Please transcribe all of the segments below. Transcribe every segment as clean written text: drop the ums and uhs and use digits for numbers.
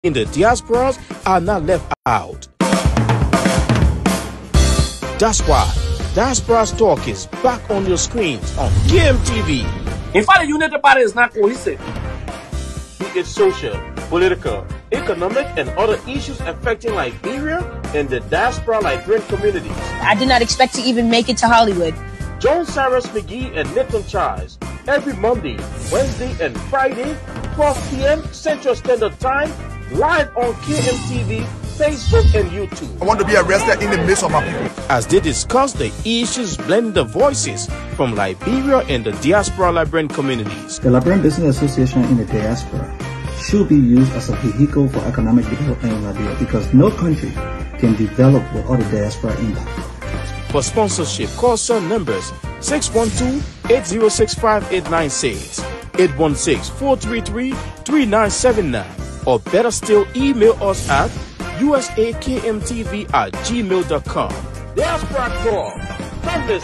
in the diasporas are not left out. That's why Diaspora's Talk is back on your screens on KMTV. In fact, the United Party is not cohesive. Be it social, political, economic, and other issues affecting Liberia and the diaspora Liberian communities. I did not expect to even make it to Hollywood. Join Cyrus McGee and Nathan Charles every Monday, Wednesday, and Friday, 12 p.m. Central Standard Time, live on KMTV, Facebook, and YouTube. I want to be arrested in the midst of my people. As they discuss the issues blending the voices from Liberia and the diaspora Liberian communities. The Liberian Business Association in the diaspora should be used as a vehicle for economic development in Liberia because no country can develop without the diaspora impact. For sponsorship, call cell numbers 612-806-5896, 816-433-3979, or better still, email us at usakmtv@gmail.com. Diaspora Talk. From this.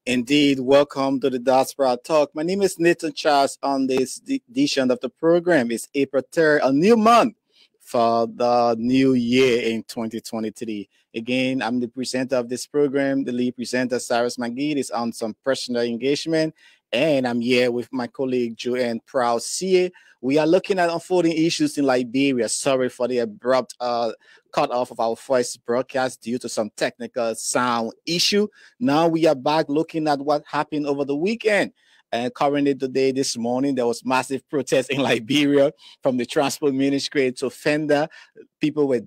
Indeed, welcome to the Diaspora Talk. My name is Nathan Charles. On this edition of the program, it's April 3rd, a new month for the new year in 2023. Again, I'm the presenter of this program. The lead presenter, Cyrus McGee, is on some personal engagement. And I'm here with my colleague, Joanne Proud CA. We are looking at unfolding issues in Liberia. Sorry for the abrupt cut off of our first broadcast due to some technical sound issue. Now we are back looking at what happened over the weekend. And currently today, this morning, there was massive protest in Liberia from the transport ministry to Fender. People were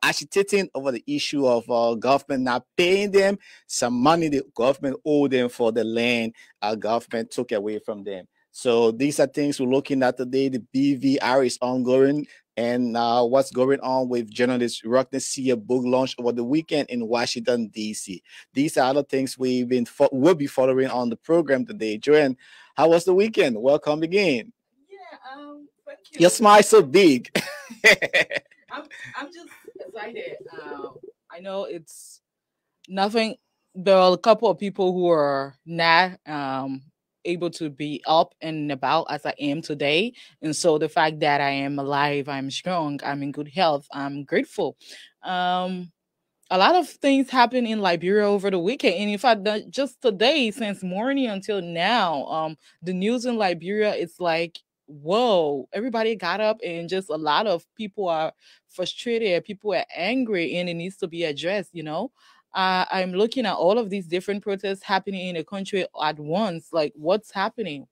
agitating over the issue of government not paying them some money the government owed them for the land government took away from them. So these are things we're looking at today. The BVR is ongoing. and what's going on with journalist Rockne Sia book launch over the weekend in Washington, D.C. These are the things we'll be following on the program today. Joanne, how was the weekend? Welcome again. Yeah, thank you. Your smile so big. I'm just excited. I know it's nothing. There are a couple of people who are not able to be up and about as I am today, and so the fact that I am alive, I'm strong, I'm in good health, I'm grateful. A lot of things happened in Liberia over the weekend, and in fact, just today, since morning until now, the news in Liberia is like, whoa! Everybody got up, and just a lot of people are frustrated, people are angry, and it needs to be addressed. I'm looking at all of these different protests happening in the country at once. Like, what's happening?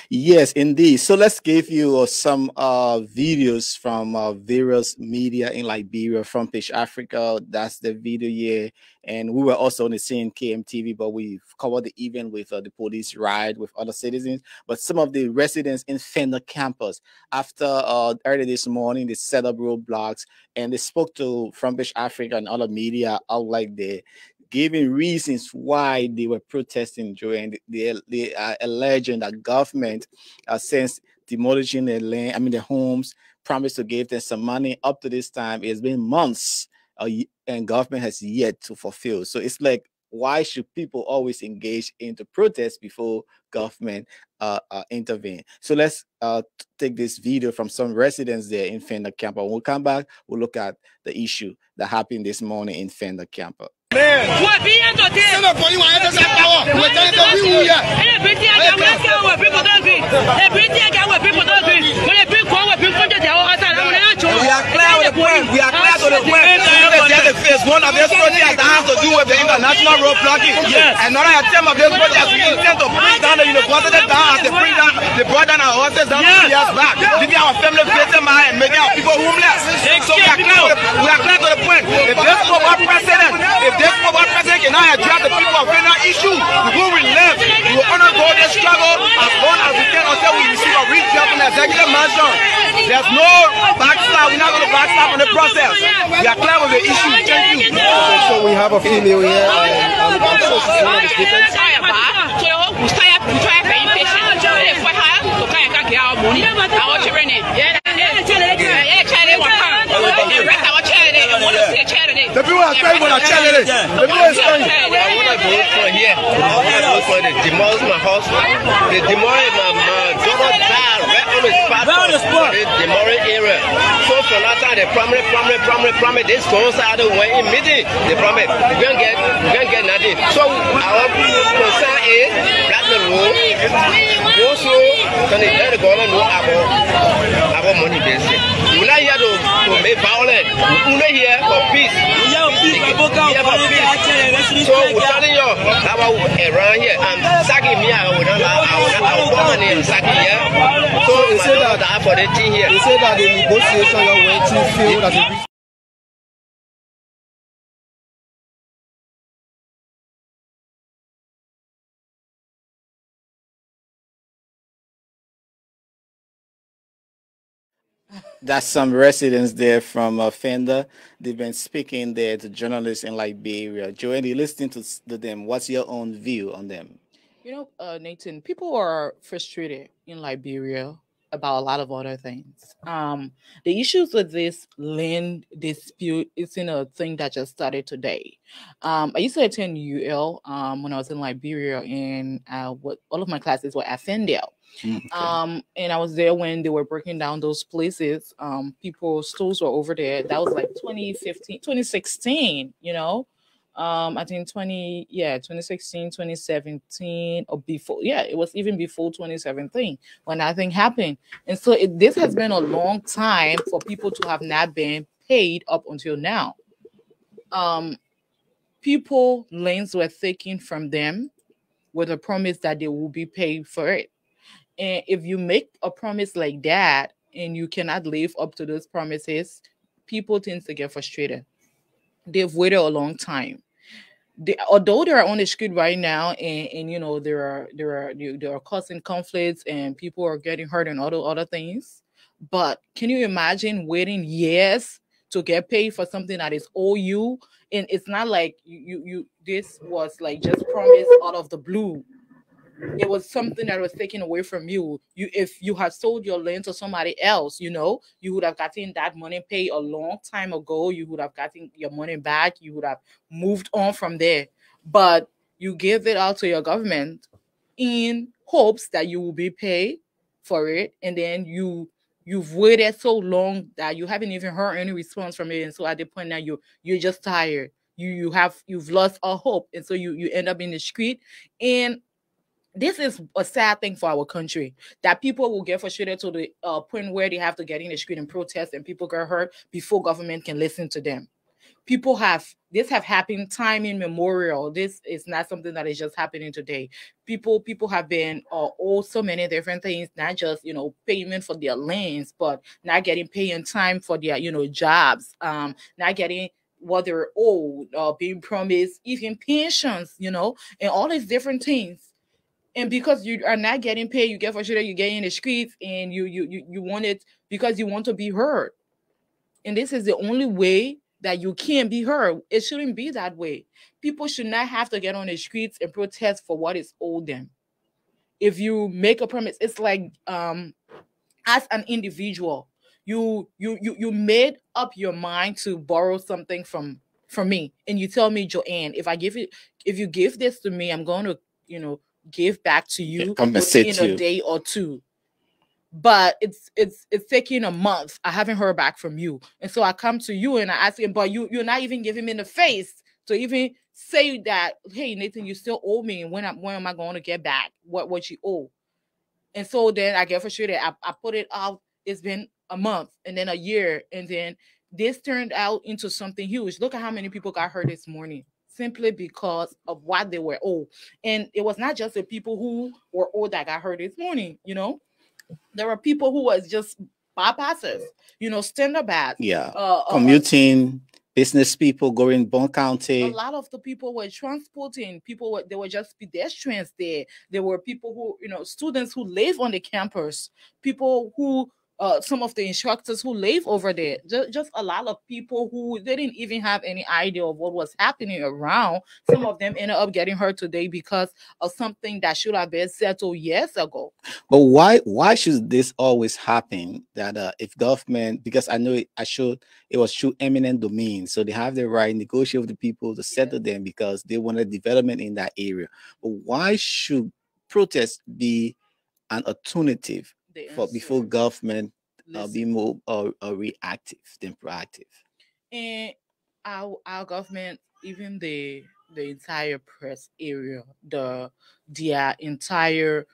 Yes, indeed. So let's give you some videos from various media in Liberia, Front Page Africa. That's the video here. And we were also on the same KMTV, but we've covered the event with the police riot with other citizens. But some of the residents in Fender campus, after early this morning, they set up roadblocks and they spoke to Front Page Africa and other media out like there, giving reasons why they were protesting, during they are alleging that government, since demolishing their land, the homes, promised to give them some money. Up to this time, it's been months, and government has yet to fulfill. So it's like, why should people always engage into protest before government intervene? So let's take this video from some residents there in Fender Camper. When we come back, we'll look at the issue that happened this morning in Fender Camper. We are clear to the point. There's one of these projects that has to do with the international road blocking. Yes. Another attempt of this project, we intend to bring down the university down as they brought down our horses down 2 years back, leaving our family facing and making our people homeless. So we are clear to the point. If this former president cannot address the people of Fender issue, we will relent. We will undergo this struggle as long as we can until we receive a rejob from the executive mansion. There's no backslide. We're not going to backslide on the process. We are clear with the issue. Thank you. So we have a female here, and I'm sure she's one of the speakers. The people are crying for our charity. The people are crying. I want to vote for here. I want to vote for the demolish my house. They demolish my double dial right on the spot. The demolish area. So from that time, they promise. This coincide when in meeting, they promise we can't get nothing. So our concern is black the road. Also, can they let the government know our money basic? We're not here to make violence. We're not here for peace. So we're telling you about around here and sagging me out with our woman in sagging here. So we say that for the thing here. They say that the negotiation you're waiting feel that That's some residents there from Fender. They've been speaking there to journalists in Liberia. Joanne, you listening to them. What's your own view on them? Nathan, people are frustrated in Liberia about a lot of other things. The issues with this land dispute isn't a thing that just started today. I used to attend UL when I was in Liberia, and all of my classes were at Fendale. Okay. And I was there when they were breaking down those places. People's stores were over there. That was like 2016, I think 2016, 2017, or before. Yeah, it was even before 2017 when that thing happened. And so this has been a long time for people to have not been paid up until now. People, lands were taken from them with a promise that they will be paid for it. And if you make a promise like that and you cannot live up to those promises, people tend to get frustrated. They've waited a long time. Although they are on the street right now, and there are causing conflicts and people are getting hurt and other things, But can you imagine waiting years to get paid for something that is owe you? And it's not like you this was like just promised out of the blue. It was something that was taken away from you. If you had sold your land to somebody else, you know, you would have gotten that money paid a long time ago. You would have gotten your money back. You would have moved on from there. But you give it out to your government in hopes that you will be paid for it, and then you've waited so long that you haven't even heard any response from it, and so at the point now you're just tired. You've lost all hope, and so you end up in the street. And this is a sad thing for our country, that people will get frustrated to the point where they have to get in the street and protest, and people get hurt before government can listen to them. This have happened time immemorial. This is not something that is just happening today. People have been owed so many different things, not just, you know, payment for their lands, but not getting paid in time for their, you know, jobs, not getting what they're owed, being promised even pensions, you know, and all these different things. And because you are not getting paid, you get frustrated, you get in the streets, and you want it because you want to be heard. And this is the only way that you can be heard. It shouldn't be that way. People should not have to get on the streets and protest for what is owed them. If you make a promise, it's like as an individual, you made up your mind to borrow something from me, and you tell me, Joanne, if you give this to me, I'm going to, you know, give back to you in a day or two. But it's taking a month. I haven't heard back from you, and so I come to you and I ask him, but you're not even giving me in the face to even say that, hey, Nathan, you still owe me. When am I going to get back what you owe? And so then I get frustrated. I put it out. It's been a month, and then a year, and then this turned out into something huge. Look at how many people got hurt this morning simply because of what they were owed. And it was not just the people who were owed that got hurt this morning, you know. There were people who was just bypassers, you know, stand-up bad. Yeah. Commuting, business people going Bond County. A lot of the people were transporting people. They were just pedestrians there. There were people who, you know, students who live on the campus, people who some of the instructors who live over there, just a lot of people who didn't even have any idea of what was happening around. Some of them ended up getting hurt today because of something that should have been settled years ago. But why should this always happen? That if government, because I know it was through eminent domain, so they have the right to negotiate with the people to settle them because they wanted development in that area. But why should protests be an alternative before government be more reactive than proactive? And our government, even the entire press area, their entire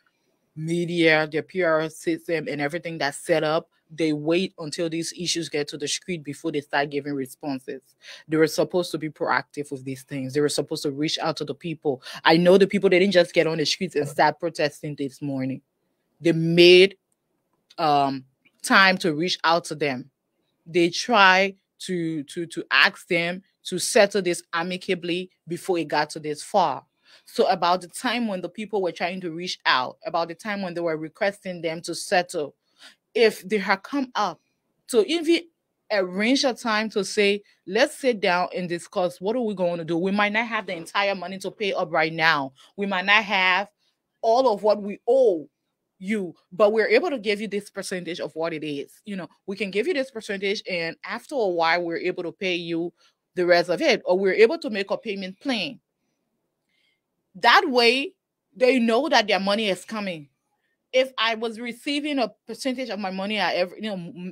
media, their PR system, and everything that's set up, they wait until these issues get to the street before they start giving responses. They were supposed to be proactive with these things. They were supposed to reach out to the people. I know the people, they didn't just get on the streets and start protesting this morning. They made time to reach out to them. They try to ask them to settle this amicably before it got to this far. So about the time when the people were trying to reach out, about the time when they were requesting them to settle, if they had come up to even arrange a time to say, let's sit down and discuss, what are we going to do? We might not have the entire money to pay up right now. We might not have all of what we owe you, but we're able to give you this percentage of what it is. You know, we can give you this percentage, and after a while we're able to pay you the rest of it, or we're able to make a payment plan. That way they know that their money is coming. If I was receiving a percentage of my money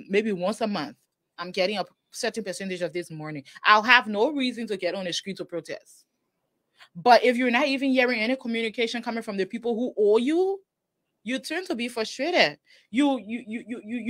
maybe once a month, I'm getting a certain percentage of this morning, I'll have no reason to get on the street to protest. But if you're not even hearing any communication coming from the people who owe you, you turn to be frustrated. You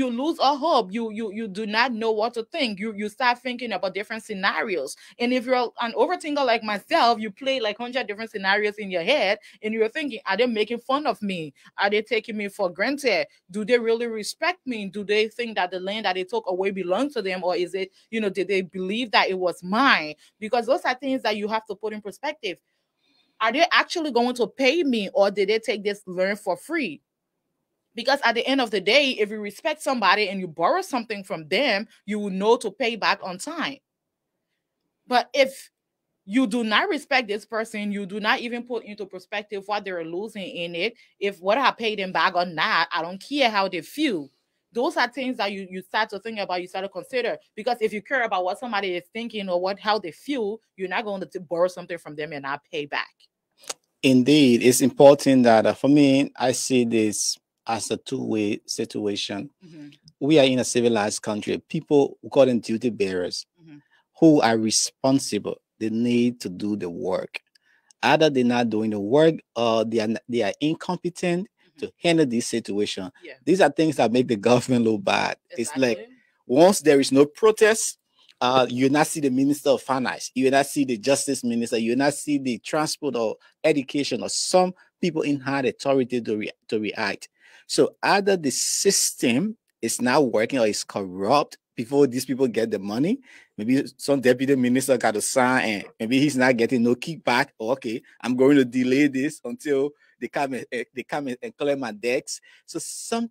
lose all hope. You do not know what to think. You start thinking about different scenarios. And if you're an overthinker like myself, you play like 100 different scenarios in your head, and you're thinking, are they making fun of me? Are they taking me for granted? Do they really respect me? Do they think that the land that they took away belongs to them? Or is it, did they believe that it was mine? Because those are things that you have to put in perspective. Are they actually going to pay me, or did they take this land for free? Because at the end of the day, if you respect somebody and you borrow something from them, you will know to pay back on time. But if you do not respect this person, you do not even put into perspective what they're losing in it, if what I paid them back or not, I don't care how they feel. Those are things that you start to think about, you start to consider. Because if you care about what somebody is thinking or how they feel, you're not going to borrow something from them and not pay back. Indeed, it's important that for me, I see this as a two-way situation. We are in a civilized country. People who call them duty bearers, who are responsible. They need to do the work. Either they're not doing the work or they are incompetent to handle this situation. These are things that make the government look bad. It's like once there is no protest, you not see the Minister of Finance, you not see the Justice Minister, you not see the Transport or Education or some people in high authority to react. So either the system is not working or is corrupt before these people get the money. Maybe some deputy minister got to sign and maybe he's not getting no kickback. Okay, I'm going to delay this until they come and collect my debts. So some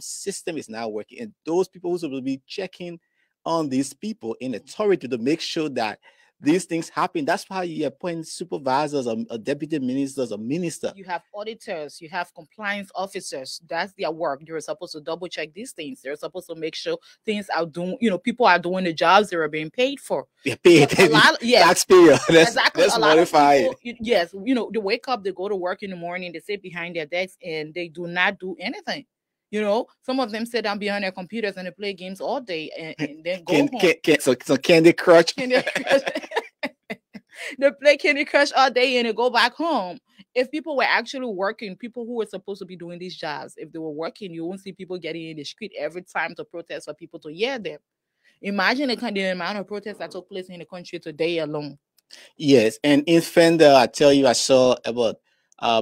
system is not working, and those people who will be checking on these people in authority to make sure that these things happen. That's why you appoint supervisors or deputy ministers or minister. You have auditors, you have compliance officers. That's their work. They're supposed to double check these things. They're supposed to make sure things are doing, people are doing the jobs they are being paid for. They're paid. Taxpayer. Exactly. Let's modify it. Yes. They wake up, they go to work in the morning, they sit behind their desks and they do not do anything. Some of them sit down behind their computers and they play games all day and then go home. So Candy Crush. They play Candy Crush all day and they go back home. If people were actually working, people who were supposed to be doing these jobs, if they were working, you won't see people getting in the street every time to protest for people to hear them. Imagine the amount of protests that took place in the country today alone. Yes, and in Fender, I tell you, I saw about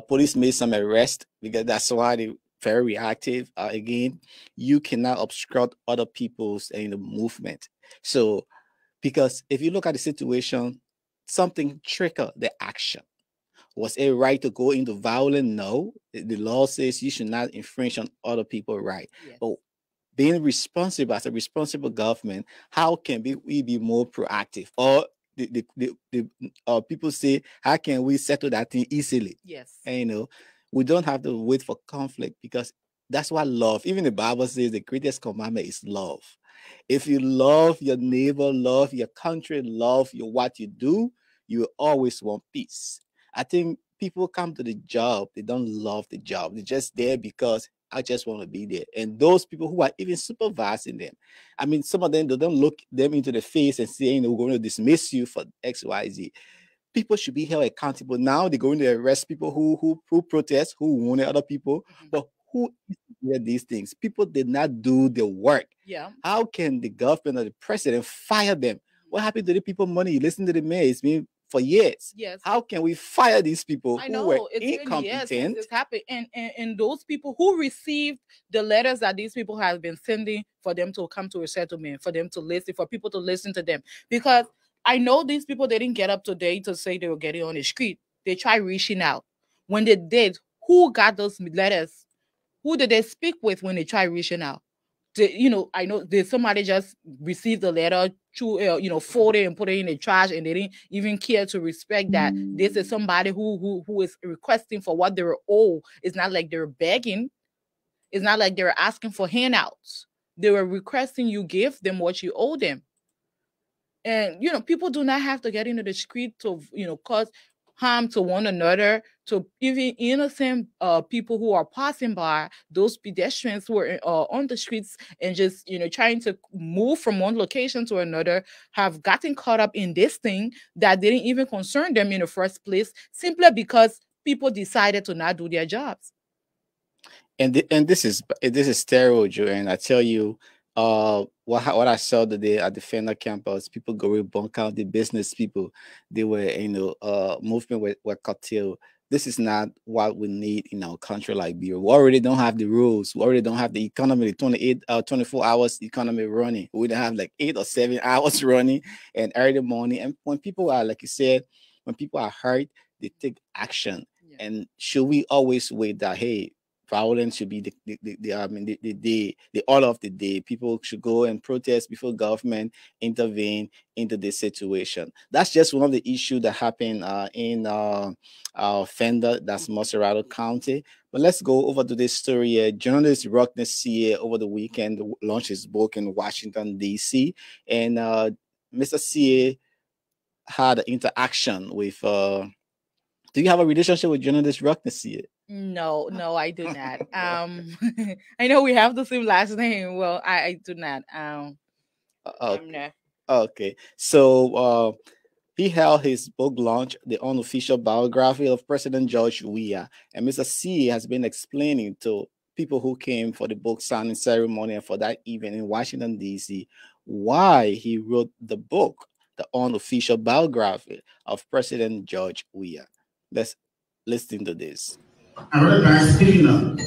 police made some arrest because that's why they very reactive. Again, you cannot obstruct other people's movement. So, because if you look at the situation, something triggered the action. Was it right to go into violence? No. The law says you should not infringe on other people's right. Yes. But being responsible as a responsible government, how can we be more proactive? Or the people say, how can we settle that thing easily? Yes. And we don't have to wait for conflict, because that's what love, even the Bible says the greatest commandment is love. If you love your neighbor, love your country, love what you do, you will always want peace. I think people come to the job, they don't love the job. They're just there because I just want to be there. And those people who are even supervising them, I mean, some of them, they don't look them into the face and say, we're going to dismiss you for X, Y, Z. People should be held accountable. Now they're going to arrest people who protest, who wounded other people, but who did these things? People did not do the work. Yeah. How can the government or the president fire them? What happened to the people money? You listen to the mayor, it's been for years. Yes. How can we fire these people who were incompetent? Really, yes, it's happened. And those people who received the letters that these people have been sending for them to come to a settlement, for them to listen, for people to listen to them. Because I know these people, they didn't get up today to say they were getting on the street. They tried reaching out. When they did, who got those letters? Who did they speak with when they tried reaching out? I know did somebody just receive the letter, fold it and put it in the trash, and they didn't even care to respect that this is somebody who is requesting for what they're owed. It's not like they're begging. It's not like they're asking for handouts. They were requesting you give them what you owe them. And, people do not have to get into the street to, cause harm to one another, to even innocent people who are passing by, those pedestrians who are on the streets and just, trying to move from one location to another, have gotten caught up in this thing that didn't even concern them in the first place, simply because people decided to not do their jobs. And this is terrible, Joe. And I tell you, what I saw today at the Fender campus, people going bunk out, the business people, they were, movement were curtailed. This is not what we need in our country like Bureau. We already don't have the rules. We already don't have the economy, the 24 hours economy running. We don't have like 8 or 7 hours running and early morning. And when people are, like you said, when people are hurt, they take action. Yeah. And should we always wait that, hey, violence should be the order of the day. People should go and protest before government intervene into this situation. That's just one of the issues that happened in Fender, that's Moserado County. But let's go over to this story here. Journalist Rockness CA over the weekend launched his book in Washington, D.C. And Mr. CA had an interaction with, do you have a relationship with journalist Rockness CA? No, I do not. I know we have the same last name. Well, I do not. Okay. So he held his book launch, the unofficial biography of President George Weah, and Mr. C has been explaining to people who came for the book signing ceremony and for that event in Washington, D.C., why he wrote the book, the unofficial biography of President George Weah. Let's listen to this. I read by speaking up.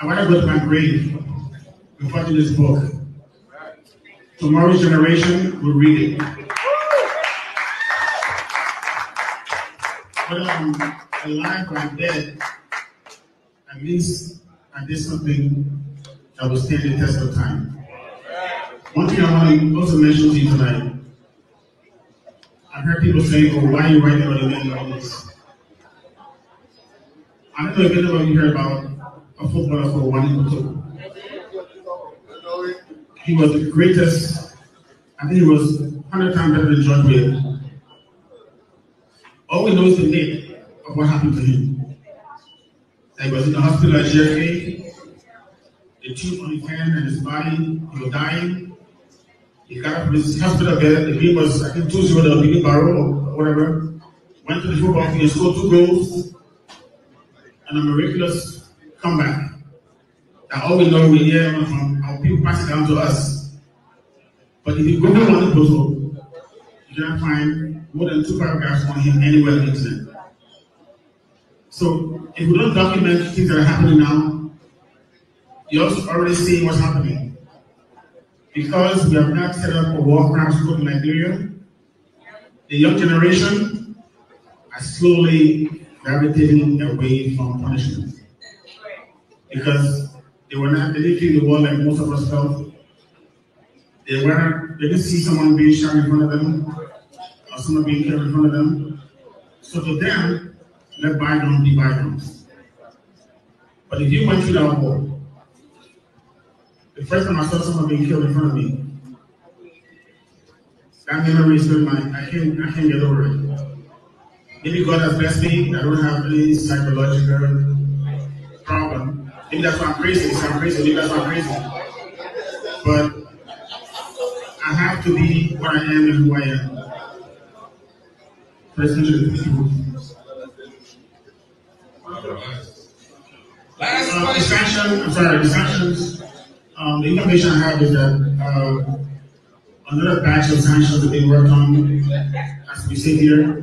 I want to go to my grave before this book. Tomorrow's generation will read it. Whether I'm alive or I'm dead, at least I did something that will stand the test of time. One thing I want to also mention to you tonight, I've heard people saying, "Oh, why are you writing about the men like this?" I don't know if anybody heard about a footballer called Wani Muto. He was the greatest. I think he was 100 times better than George Weah. All we know is the name of what happened to him. He was in the hospital at JFK. The tube on his hand and his body, he was dying. He got up from his hospital bed. The game was, I think, 2-0 to Billy Barrow or whatever. Went to the football field and scored 2 goals. And a miraculous comeback. That all we know we hear from our people pass it down to us. But if you Google Wani Muto, you cannot find more than 2 paragraphs on him anywhere on the internet. So if we don't document things that are happening now, you're also already seeing what's happening. Because we have not set up a war crimes court in Liberia, the young generation are slowly gravitating away from punishment. Because they didn't feel the war like most of us felt. They didn't see someone being shot in front of them, or someone being killed in front of them. So to them, let bygones be bygones. But if you went through that war, the first time I saw someone being killed in front of me, that memory is still mine. I can't get over it. Maybe God has blessed me. I don't have any psychological problem. Maybe that's why I'm crazy. Maybe that's why I'm crazy. But I have to be what I am and who I am. President of the people. The sanctions. The information I have is that another batch of sanctions are being worked on as we sit here.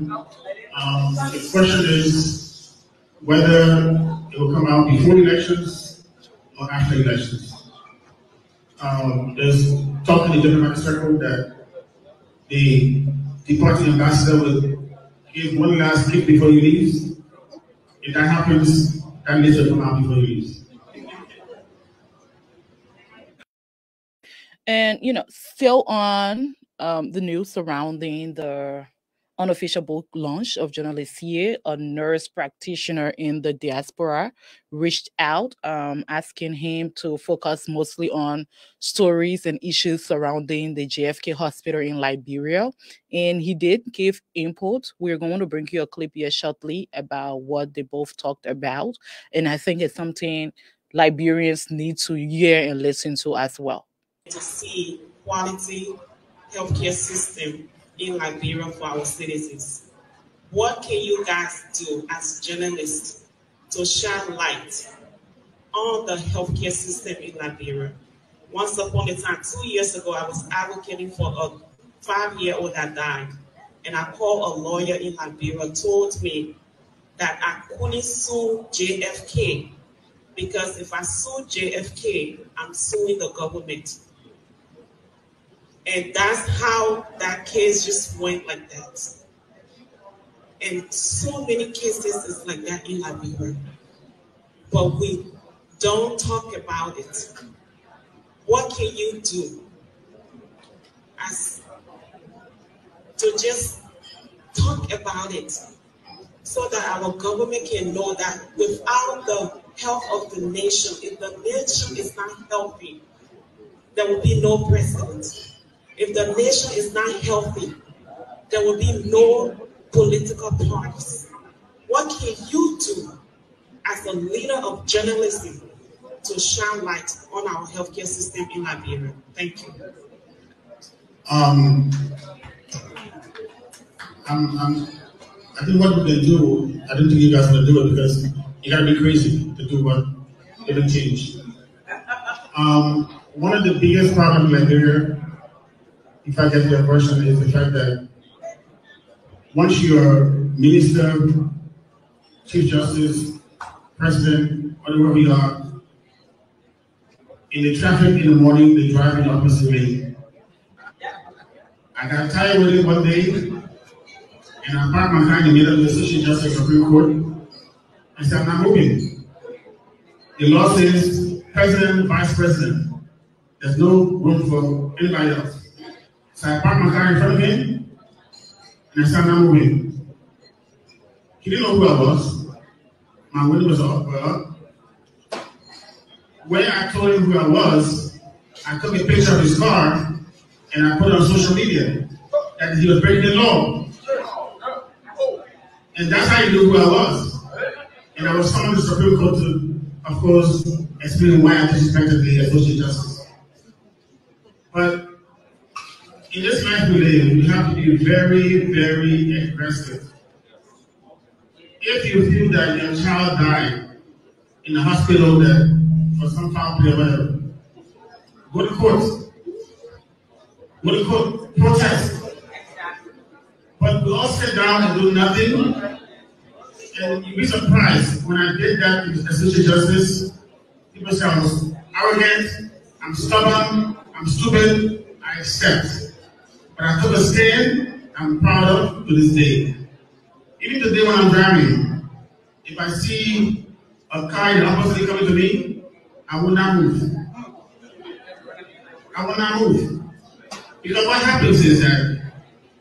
The question is whether it will come out before elections or after elections. There's talk in the diplomatic circle that the departing ambassador will give one last kick before he leaves. If that happens, that list will come out before he leaves. And, still on the news surrounding the unofficial book launch of journalist here, a nurse practitioner in the diaspora reached out asking him to focus mostly on stories and issues surrounding the JFK hospital in Liberia. And he did give input. We're going to bring you a clip here shortly about what they both talked about. And I think it's something Liberians need to hear and listen to as well. To see quality healthcare system in Liberia for our citizens. What can you guys do as journalists to shine light on the healthcare system in Liberia? Once upon a time, 2 years ago, I was advocating for a 5-year-old that died. And I called a lawyer in Liberia, told me that I couldn't sue JFK because if I sue JFK, I'm suing the government. And that's how that case just went like that. And so many cases is like that in Liberia. but we don't talk about it. What can you do as to just talk about it so that our government can know that without the health of the nation, if the nation is not healthy, there will be no president. If the nation is not healthy, there will be no political parties. What can you do as a leader of journalism to shine light on our healthcare system in Liberia? Thank you. I think what we can do, I don't think you guys will do it because you gotta be crazy to do what it'll change. One of the biggest problems in Liberia, if I get your question, is the fact that once you're minister, chief justice, president, whatever we are, in the traffic in the morning, they drive in the opposite lane. I got tired with it one day, and I parked my car in the middle of the Associate Justice Supreme Court. I said, I'm not moving. The law says president, vice president. There's no room for anybody else. So I parked my car in front of him, and I said, I'm not moving. He didn't know who I was. My window was up. When I told him who I was, I took a picture of his car, and I put it on social media that he was breaking the law. And that's how he knew who I was. And I was coming to the Supreme Court to, of course, explain why I disrespected the Associate Justice. But in this life we live, we have to be very, very aggressive. If you feel that your child died in the hospital that for some foul play or whatever, go to court. Go to court, protest. But we all sit down and do nothing. And you'd be surprised when I did that with Associate Justice. People say I was arrogant, I'm stubborn, I'm stupid, I accept. But I took a stand I'm proud of to this day. Even today when I'm driving, if I see a car in the opposite coming to me, I will not move. I will not move. Because what happens is that,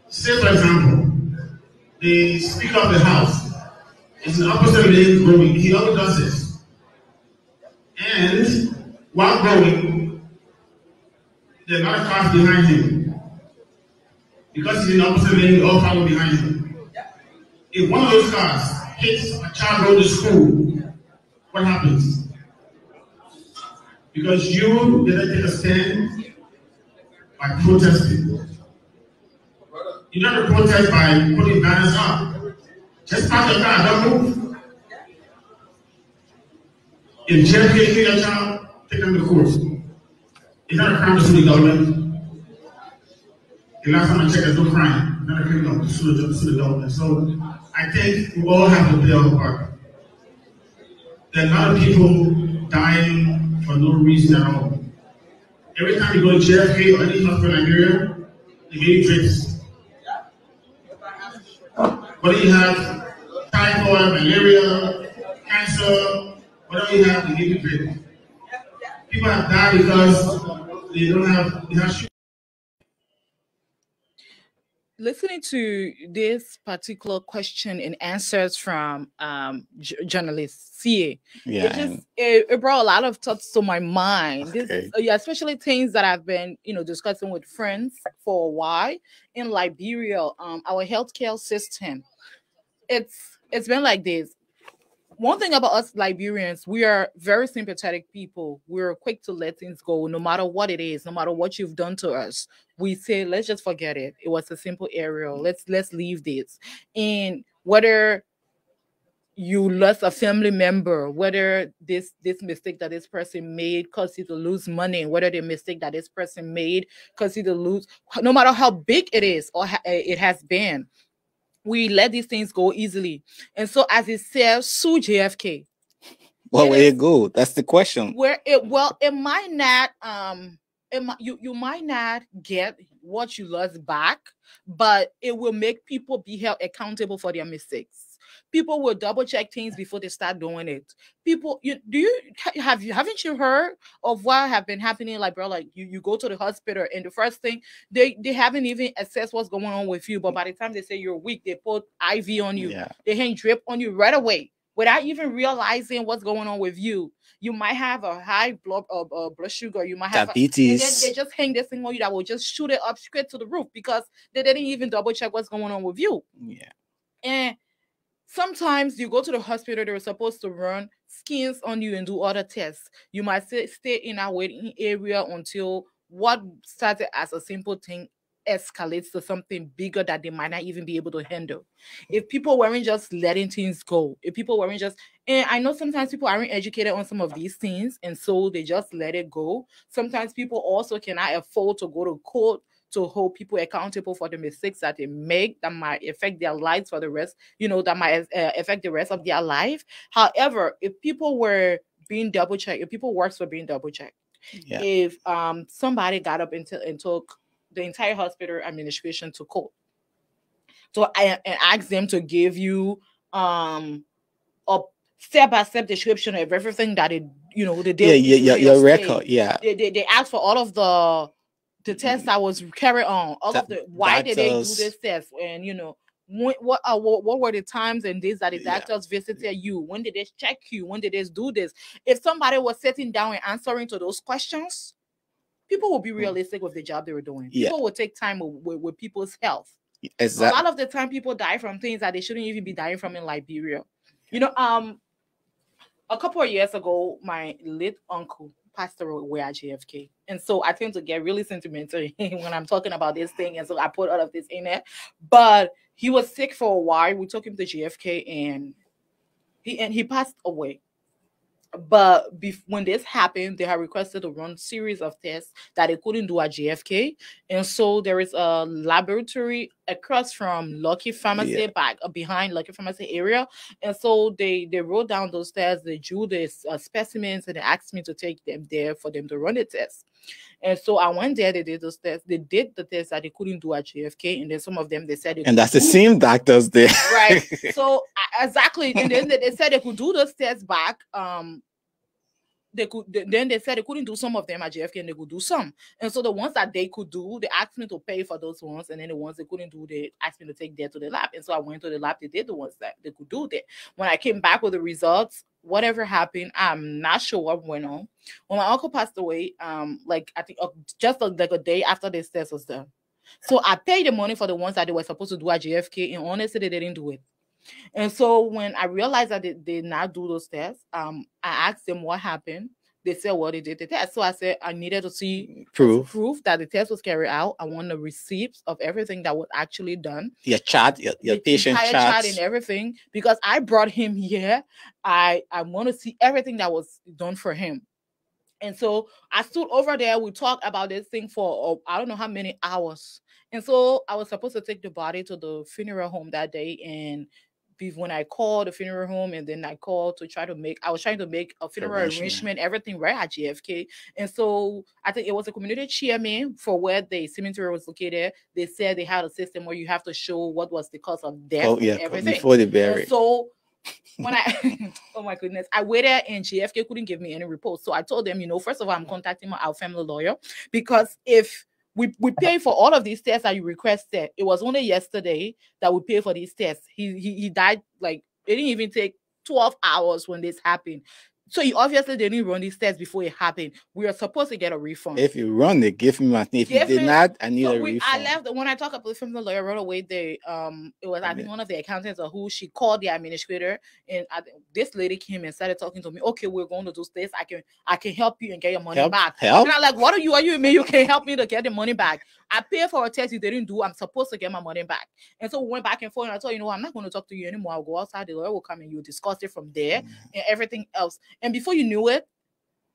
say for example, the Speaker of the House is in the opposite lane going. He always does this. And while going, there are a lot of cars behind him. Because he's in the opposite lane, they all follow behind him. If one of those cars hits a child going to school, what happens? Because you didn't take a stand by protesting. You don't protest by putting banners up. Just park your car, don't move. If JFK kill your child, take them to court. It's not a crime to sue the government. The last time I checked, there's no crime. Not a criminal to sue the government. So I think we all have to play our part. There are a lot of people dying for no reason at all. Every time you go to JFK or any hospital in Nigeria, they give you drips. Whether you have typhoid, malaria, cancer, whatever you have, they give you drip. People have died because they don't have sugar. Listening to this particular question and answers from journalist CA, it brought a lot of thoughts to my mind. This, especially things that I've been, discussing with friends for a while in Liberia. Our healthcare system, it's been like this. One thing about us Liberians, we are very sympathetic people. We're quick to let things go, no matter what it is, no matter what you've done to us. We say, let's just forget it. It was a simple error. Let's leave this. And whether you lost a family member, whether this mistake that this person made caused you to lose money, whether the mistake that this person made caused you to lose, no matter how big it is or it has been, we let these things go easily. And so, as it says, sue JFK. Well, where you go? That's the question. It might not. You might not get what you lost back, but it will make people be held accountable for their mistakes. People will double check things before they start doing it. People, haven't you heard of what have been happening? Like, bro, like you go to the hospital and the first thing they haven't even assessed what's going on with you, but by the time they say you're weak, they put IV on you, they hang drip on you right away without even realizing what's going on with you. You might have a high blood sugar. You might have diabetes. And then they just hang this thing on you that will just shoot it up straight to the roof because they didn't even double check what's going on with you. Yeah. And sometimes you go to the hospital, they're supposed to run scans on you and do other tests. You might stay in a waiting area until what started as a simple thing escalates to something bigger that they might not even be able to handle. If people weren't just letting things go, if people weren't just, and I know sometimes people aren't educated on some of these things, and so they just let it go. Sometimes people also cannot afford to go to court to hold people accountable for the mistakes that they make that might affect their lives for the rest, that might affect the rest of their life. However, if people were being double checked, if people works for being double checked, if somebody got up and took the entire hospital administration to court, so and asked them to give you a step-by-step description of everything that they did. Your record. They asked for all of the tests that was carried on, all of the why did they do this test, and what were the times and days that the doctors visited you? When did they check you? When did they do this? If somebody was sitting down and answering to those questions, people will be realistic with the job they were doing. People will take time with people's health. Exactly. A lot of the time, people die from things that they shouldn't even be dying from in Liberia. A couple of years ago, my late uncle passed away at JFK. And so I tend to get really sentimental when I'm talking about this thing. And so I put all of this in there. But he was sick for a while. We took him to JFK and he passed away. But when this happened, they had requested to run series of tests that they couldn't do at JFK. And so there is a laboratory across from Lucky Pharmacy, behind Lucky Pharmacy area. And so they wrote down those tests, they drew the specimens, and they asked me to take them there for them to run the tests. And so I went there, they did those tests. They did the tests that they couldn't do at JFK. And then some of them, they said... And that's the same doctors there. Right. So, exactly. And then they said they could do those tests back. Then they said they couldn't do some of them at JFK and they could do some. And so the ones that they could do, they asked me to pay for those ones. And then the ones they couldn't do, they asked me to take there to the lab. And so I went to the lab, they did the ones that they could do there. When I came back with the results, whatever happened, I'm not sure what went on. When my uncle passed away, I think just like a day after this test was done. So I paid the money for the ones that they were supposed to do at JFK, and honestly, they didn't do it. And so when I realized that they did not do those tests, I asked them what happened. They said, well, they did the test. So I said I needed to see proof that the test was carried out. I want the receipts of everything that was actually done. Your chart, your patient chart and everything. Because I brought him here. I want to see everything that was done for him. And so I stood over there. We talked about this thing for, I don't know how many hours. And so I was supposed to take the body to the funeral home that day. And when I called the funeral home, and then I called to I was trying to make a funeral arrangement, everything right at JFK. And so I think it was a community chairman for where the cemetery was located. They said they had a system where you have to show what was the cause of death and everything. Before they bury. And so when oh my goodness, I waited and JFK couldn't give me any report. So I told them, first of all, I'm contacting our family lawyer, because if we pay for all of these tests that you requested. It was only yesterday that we paid for these tests. He died, it didn't even take 12 hours when this happened. So he obviously didn't run these tests before it happened. We are supposed to get a refund. If you run it, give me money. If you did not, I need a refund. I left when I talked about from the lawyer right away. It was I think one of the accountants or who she called the administrator, and this lady came and started talking to me. Okay, we're going to do this. I can help you and get your money back. Help? And I'm like, what are you mean you can help me to get the money back? I paid for a test you didn't do. I'm supposed to get my money back. And so we went back and forth, and I told you, I'm not going to talk to you anymore. I'll go outside. The lawyer will come and you discuss it from there and everything else. And before you knew it,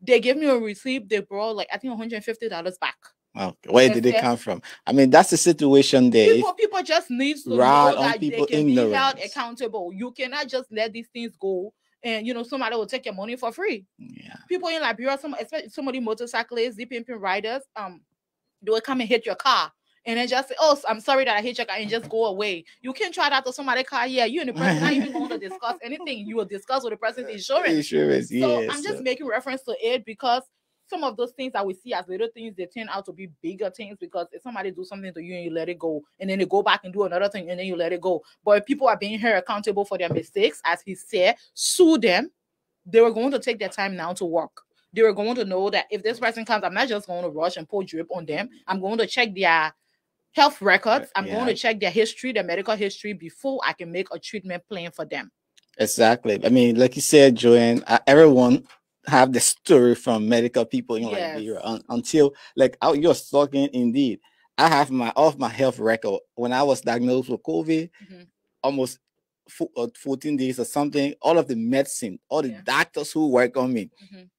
they gave me a receipt. They brought I think $150 back. Okay. Where did it come from? I mean, that's the situation there. People just need to know that they can be held accountable. You cannot just let these things go. And somebody will take your money for free. Yeah. People in Liberia, especially some of the motorcyclists, the pimping riders, they will come and hit your car and then just say, "Oh, I'm sorry that I hit your car," and just go away. You can't try that to somebody's car. Yeah, you and the person not even going to discuss anything. You will discuss with the person's insurance. Insurance, So yes. I'm just making reference to it because some of those things that we see as little things, they turn out to be bigger things, because if somebody do something to you and you let it go, and then they go back and do another thing and then you let it go. But if people are being held accountable for their mistakes, as he said, sue them, they were going to take their time now to work. They were going to know that if this person comes, I'm not just going to rush and pour drip on them. I'm going to check their health records. I'm going to check their history, their medical history, before I can make a treatment plan for them. Exactly. I mean, like you said, Joanne, everyone have the story from medical people in Liberia until like you're talking. Indeed, I have my health record when I was diagnosed with COVID, almost 14 days or something. All of the medicine, all the doctors who work on me,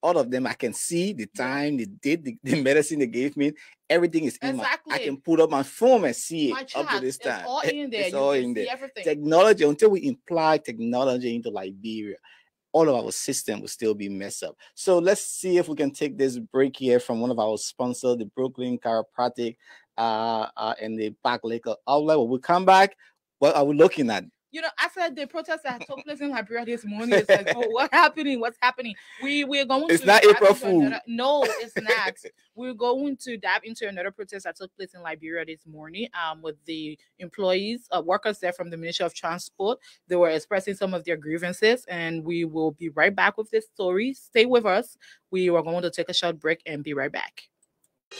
all of them, I can see the time, the date, the medicine they gave me. Everything is in I can put up my phone and see it up to this time. It's all in there. It's all in there. Technology, until we imply technology into Liberia, all of our system will still be messed up. So let's see if we can take this break here from one of our sponsors, the Brooklyn Chiropractic and the Park Lake outlet. When we come back, what are we looking at? You know, after the protest that took place in Liberia this morning, it's like, oh, what's happening? We're going it's not April Fool. No, it's not. We're going to dive into another protest that took place in Liberia this morning with the employees, workers there from the Ministry of Transport. They were expressing some of their grievances, and we will be right back with this story. Stay with us. We are going to take a short break and be right back.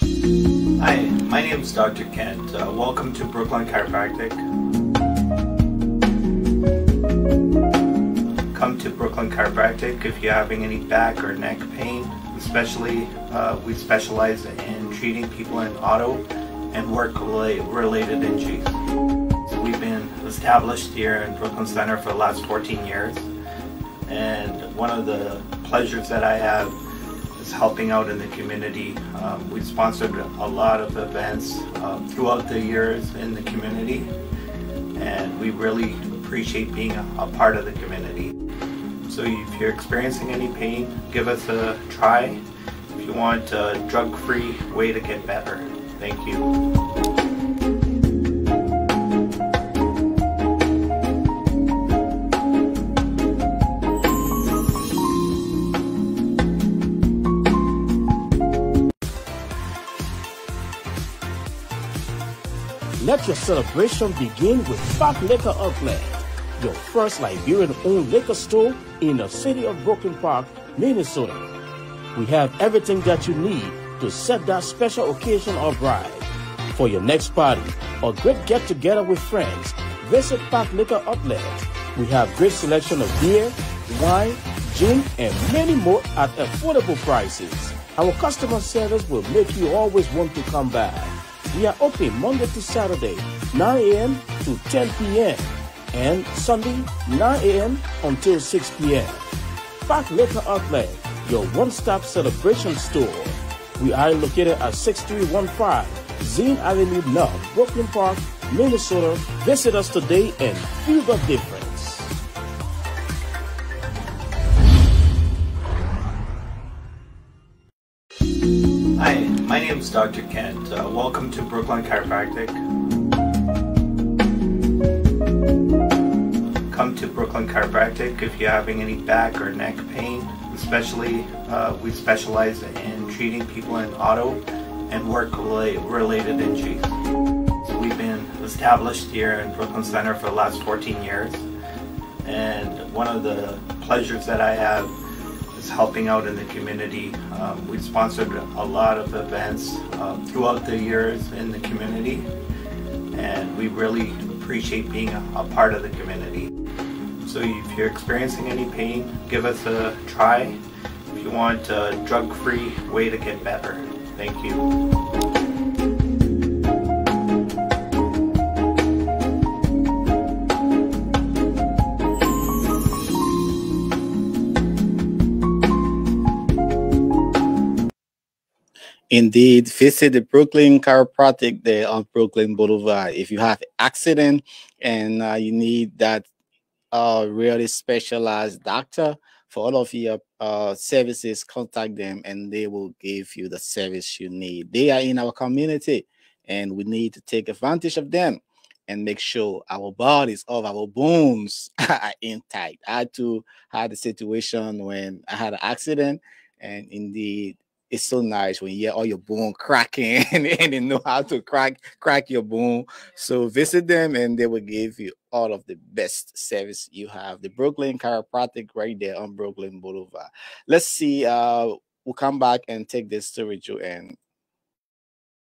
Hi, my name is Dr. Kent. Welcome to Brooklyn Chiropractic. Come to Brooklyn Chiropractic if you're having any back or neck pain. Especially, we specialize in treating people in auto and work-related injuries. So we've been established here in Brooklyn Center for the last 14 years. And one of the pleasures that I have is helping out in the community. We've sponsored a lot of events throughout the years in the community. And we really appreciate being a part of the community. So if you're experiencing any pain, give us a try. If you want a drug-free way to get better. Thank you. Let your celebration begin with Park Liquor Outlet, your first Liberian-owned liquor store in the city of Brooklyn Park, Minnesota. We have everything that you need to set that special occasion or ride. For your next party or great get-together with friends, visit Park Liquor Outlet. We have great selection of beer, wine, gin, and many more at affordable prices. Our customer service will make you always want to come back. We are open Monday to Saturday, 9 a.m. to 10 p.m. and Sunday, 9 a.m. until 6 p.m. Park Liquor Outlet, your one-stop celebration store. We are located at 6315 Zine Avenue North, Brooklyn Park, Minnesota. Visit us today and feel the difference. Hi, my name is Dr. Kent. Welcome to Brooklyn Chiropractic. Come to Brooklyn Chiropractic if you're having any back or neck pain. Especially, we specialize in treating people in auto and work-related injuries. So we've been established here in Brooklyn Center for the last 14 years. And one of the pleasures that I have is helping out in the community. We've sponsored a lot of events throughout the years in the community, and we really appreciate being a part of the community. So if you're experiencing any pain, give us a try. If you want a drug-free way to get better. Thank you. Indeed, visit the Brooklyn Chiropractic there on Brooklyn Boulevard. If you have an accident and you need that really specialized doctor for all of your services, contact them and they will give you the service you need. They are in our community and we need to take advantage of them and make sure our bodies, of our bones are intact. I too had a situation when I had an accident, and indeed, it's so nice when you hear all your bone cracking and they know how to crack your bone. So visit them and they will give you all of the best service you have. The Brooklyn Chiropractic right there on Brooklyn Boulevard. Let's see. We'll come back and take this story, Joanne.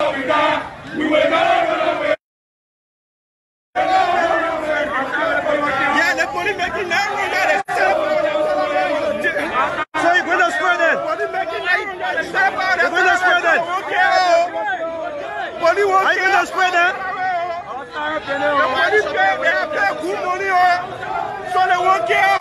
We will not. Yeah, the money making now. So you're going to spread it. Money making now. You're going to spread it. Money won't. Are you going to spread it? The money pay. They have paid good money, so they won't care.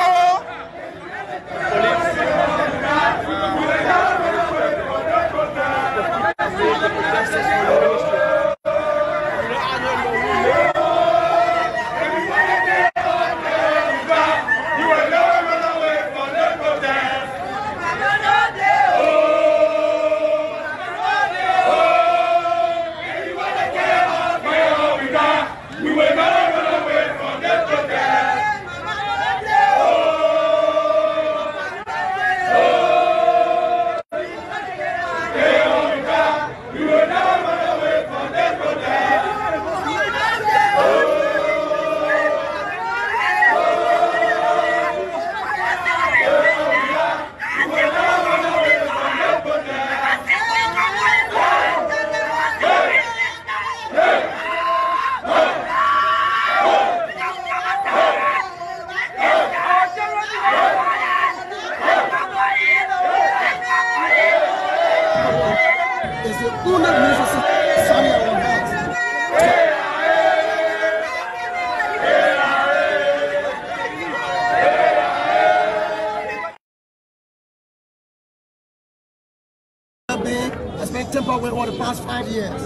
Has been tempered with over the past 5 years.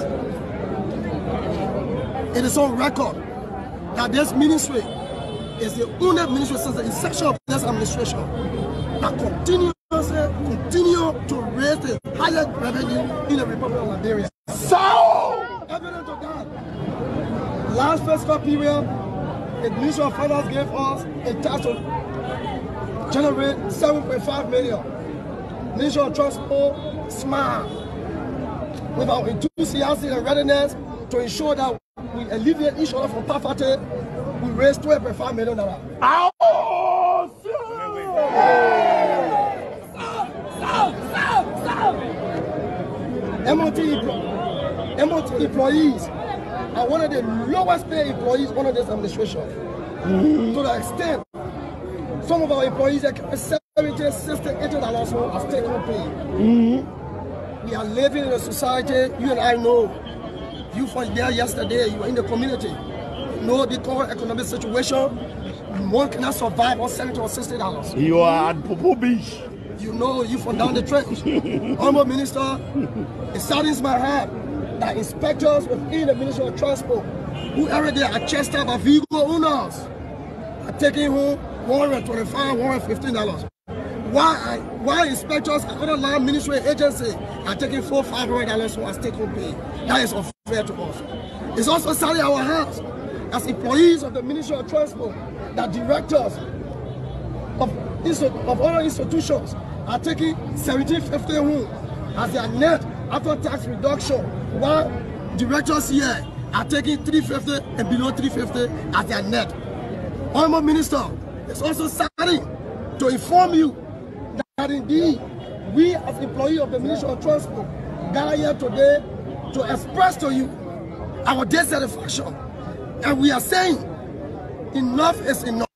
It is on record that this ministry is the only ministry since the inception of this administration that continue to raise the highest revenue in the Republic of Liberia. So, evident of that, last fiscal period, the Ministry of Finance gave us a task to generate 7.5 million. Ministry of Transport, smart, with our enthusiasm and readiness to ensure that we alleviate each other from poverty. We raised 12.5 million. MOT employees are one of the lowest paid employees under this administration. To the extent, some of our employees that can $70, $60, $80 as take-home pay. We are living in a society, you and I know, you were there yesterday, you were in the community, you know the current economic situation, one cannot survive on $70 or $60. You are at Popo Beach. You know, you from down the trench. Honorable Minister, it saddens my heart that inspectors within the Ministry of Transport, who every day are chased out by vehicle owners, are taking home $125, $115. Why inspectors and other land ministry agencies are taking $400, $500 for a take-home pay? That is unfair to us. It's also sadly our hands as employees of the Ministry of Transport that directors of other institutions are taking $1,750 home as their net after tax reduction, while directors here are taking $350 and below $350 as their net. Honorable Minister, it's also saddening to inform you that indeed we as employees of the Ministry of Transport gather here today to express to you our dissatisfaction, and we are saying enough is enough.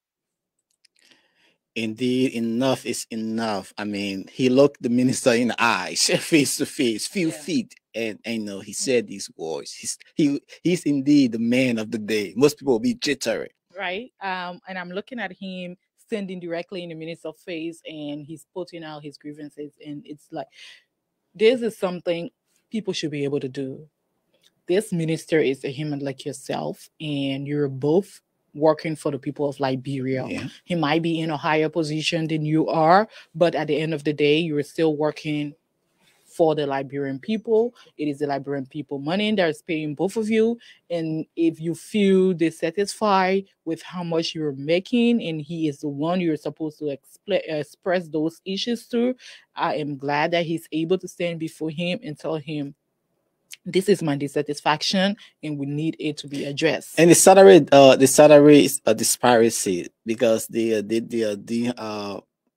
Indeed, enough is enough. I mean, he looked the minister in the eyes, face to face, few feet, and you know, he said these words. He's indeed the man of the day. Most people will be jittery, right? And I'm looking at him standing directly in the minister's face, and he's putting out his grievances, and it's like, this is something people should be able to do. This minister is a human like yourself, and you're both working for the people of Liberia. Yeah. He might be in a higher position than you are, but at the end of the day, you're still working for the Liberian people. It is the Liberian people money that is paying both of you. And if you feel dissatisfied with how much you're making and he is the one you're supposed to express those issues to, I am glad that he's able to stand before him and tell him, this is my dissatisfaction and we need it to be addressed. And the salary is a disparity because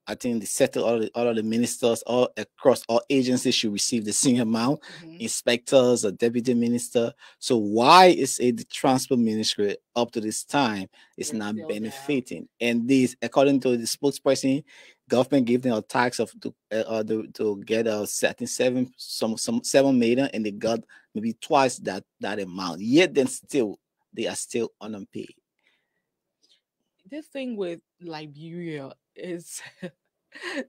I think they settle all of the ministers all across all agencies should receive the same amount. Inspectors or deputy minister. So why is it the transport ministry up to this time is not benefiting? And this, according to the spokesperson, government gave them a tax of to get a certain 7 million, and they got maybe twice that amount. Yet then still they are still unpaid. This thing with Liberia is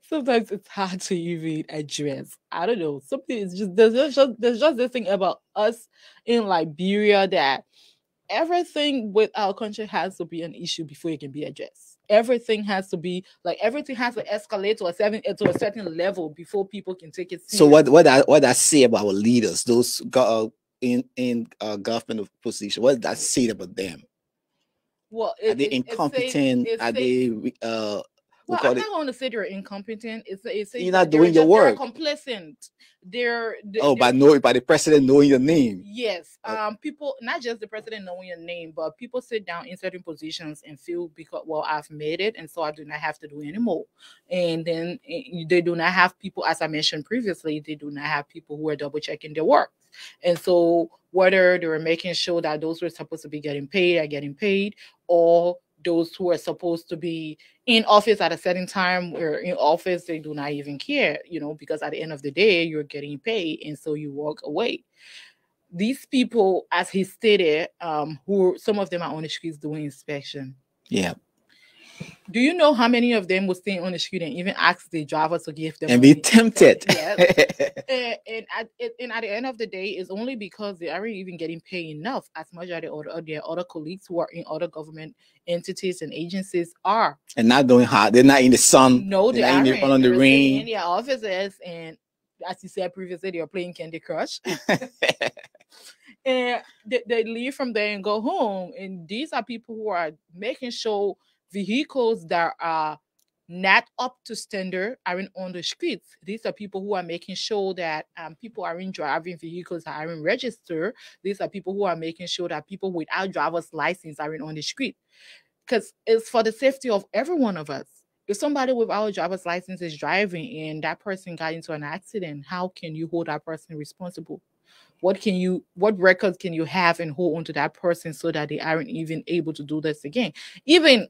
sometimes it's hard to even address. I don't know. Something is just there's just this thing about us in Liberia that everything with our country has to be an issue before it can be addressed. Everything has to be like everything has to escalate to a certain level before people can take it seriously. So what I say about our leaders, those in government position, what does that say about them? Well, are they incompetent? Are they well, I'm not going to say they're incompetent. It's you're not doing your work. They're complacent. They're by the president knowing your name. Yes. People, not just the president knowing your name, but people sit down in certain positions and feel because, well, I've made it, and so I do not have to do anymore. And then they do not have people, as I mentioned previously, they do not have people who are double checking their work. And so whether they were making sure that those who are supposed to be getting paid are getting paid, or those who are supposed to be in office at a certain time or in office, they do not even care, because at the end of the day, you're getting paid. And so you walk away. These people, as he stated, who some of them are on the streets doing inspection. Yeah. Do you know how many of them will stay on the street and even ask the driver to give them and money? Be tempted? Yes. and at the end of the day, it's only because they aren't even getting paid enough as much as their other colleagues who are in other government entities and agencies are. And not doing hard. They're not in the sun. No, they aren't. They're on the rain. In their offices, and as you said previously, they are playing Candy Crush. And they leave from there and go home. And these are people who are making sure vehicles that are not up to standard aren't on the streets. These are people who are making sure that people aren't driving vehicles that aren't registered. These are people who are making sure that people without driver's license aren't on the street. Because it's for the safety of every one of us. If somebody without a driver's license is driving and that person got into an accident, how can you hold that person responsible? What records can you have and hold onto that person so that they aren't even able to do this again? Even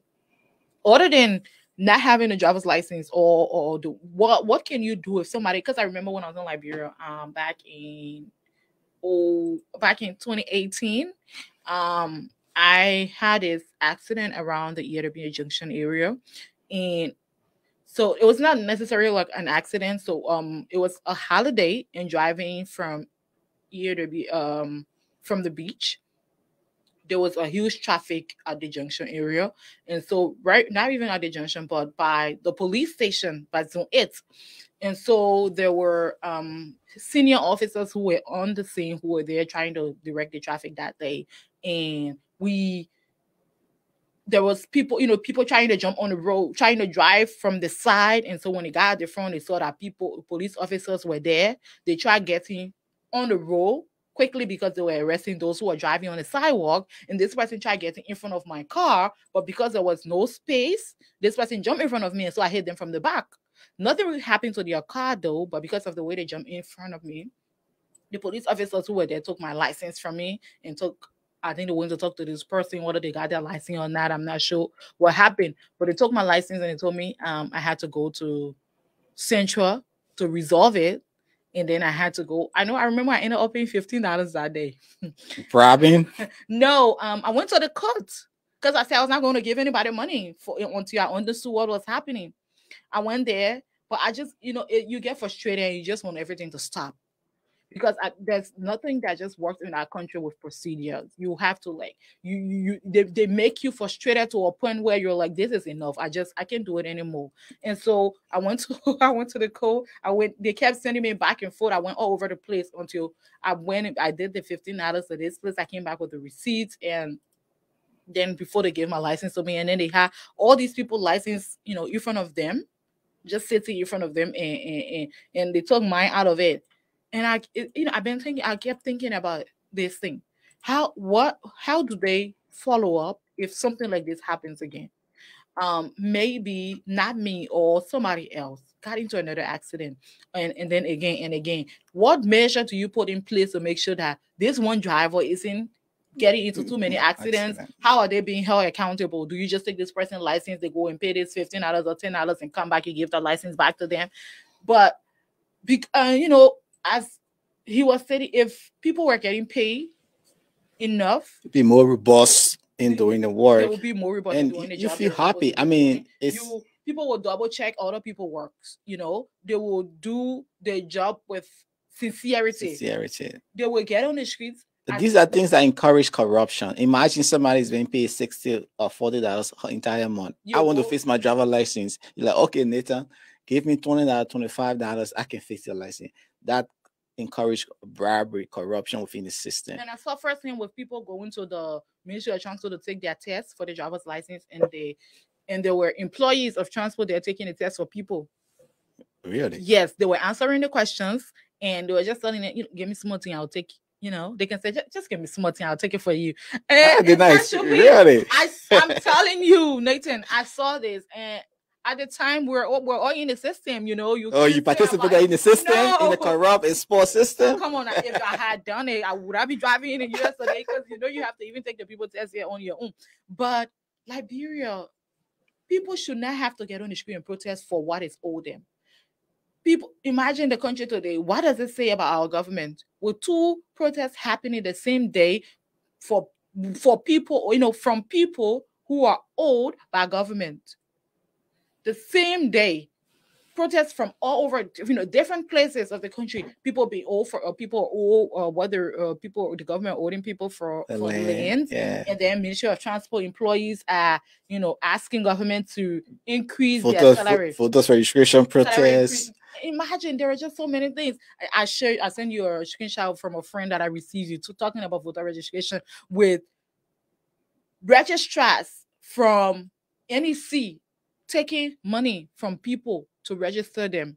other than not having a driver's license or what can you do if somebody, because I remember when I was in Liberia back in 2018, I had this accident around the Yerebia Junction area, and so it was not necessarily like an accident. So it was a holiday and driving from Yerebia from the beach. There was a huge traffic at the junction area. And so not even at the junction, but by the police station, by Zone 8. And so there were senior officers who were on the scene, who were there trying to direct the traffic that day. And there was people trying to jump on the road, trying to drive from the side. And so when they got at the front, they saw that police officers were there. They tried getting on the road quickly because they were arresting those who were driving on the sidewalk. And this person tried getting in front of my car, but because there was no space, this person jumped in front of me, and so I hit them from the back. Nothing really happened to their car though, but because of the way they jumped in front of me, the police officers who were there took my license from me and I think they went to talk to this person, whether they got their license or not. I'm not sure what happened, but they took my license and they told me I had to go to Central to resolve it. And then I had to go. I remember I ended up paying $15 that day. Robbing? No, I went to the court because I said I was not going to give anybody money until I understood what was happening. I went there, but I just, you get frustrated and you just want everything to stop. because there's nothing that just works in our country with procedures. You have to like they make you frustrated to a point where you're like, this is enough. I can't do it anymore. And so I went to the code. They kept sending me back and forth. I went all over the place until I did the $15 to this place. I came back with the receipts, and then before they gave my license to me, and then they had all these people licensed, in front of them, just sitting in front of them, and they took mine out of it. And I kept thinking about this thing. How do they follow up if something like this happens again? Maybe not me or somebody else got into another accident, and then again and again. What measure do you put in place to make sure that this one driver isn't getting into too many accidents? How are they being held accountable? Do you just take this person's license, they go and pay this $15 or $10 and come back, you give the license back to them? But as he was saying, if people were getting paid enough, be more robust in doing the work, they will be more robust in doing the job. You feel happy. I mean, people will double check other people's works. They will do their job with sincerity. They will get on the streets. These are things that encourage corruption. Imagine somebody is being paid $60 or $40 an entire month. I want to fix my driver license. You're like, okay, Nathan, give me $20, $25. I can fix your license. That encourage bribery, corruption within the system. And I saw firsthand with people going to the Ministry of Transport to take their test for the driver's license, and there were employees of transport that are taking the test for people. Really? Yes, they were answering the questions, and they were just telling them, give me something, I'll take. They can say, just give me something, I'll take it for you. And nice. Really? I'm telling you, Nathan, I saw this, and at the time we're all in the system, you participated in the system, in the corrupt and sports system. Come on, if I had done it, would I be driving in the US today? Because you have to even take the people test here on your own. But Liberia, people should not have to get on the street and protest for what is owed them. People, imagine the country today. What does it say about our government? With 2 protests happening the same day for people, from people who are owed by government. The same day, protests from all over, different places of the country. People be owed for, people owe whether the government owing people for lands, and then Ministry of Transport employees are, asking government to increase their salary. Photos registration protests. Imagine there are just so many things. I sent you a screenshot from a friend that I received talking about voter registration with registrars from NEC taking money from people to register them.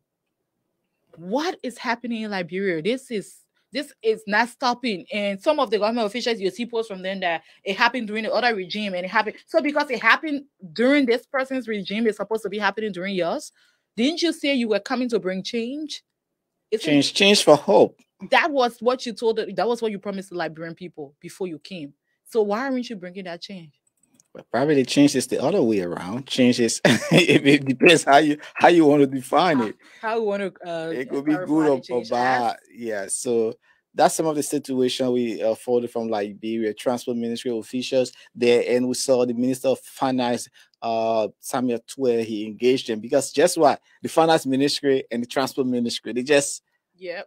What is happening in Liberia? This is not stopping. And some of the government officials, you see posts from them that it happened during the other regime, and it happened. So because it happened during this person's regime, it's supposed to be happening during yours. Didn't you say you were coming to bring change? Change for hope. That was what you told. That was what you promised the Liberian people before you came. So why aren't you bringing that change? Well, probably the change is the other way around. Change is it depends how you want to define it. How you want to. It could be good or bad. Yeah. So that's some of the situation we followed from Liberia Transport Ministry officials there, and we saw the Minister of Finance, Samuel Twe. He engaged them because just what the Finance Ministry and the Transport Ministry, they just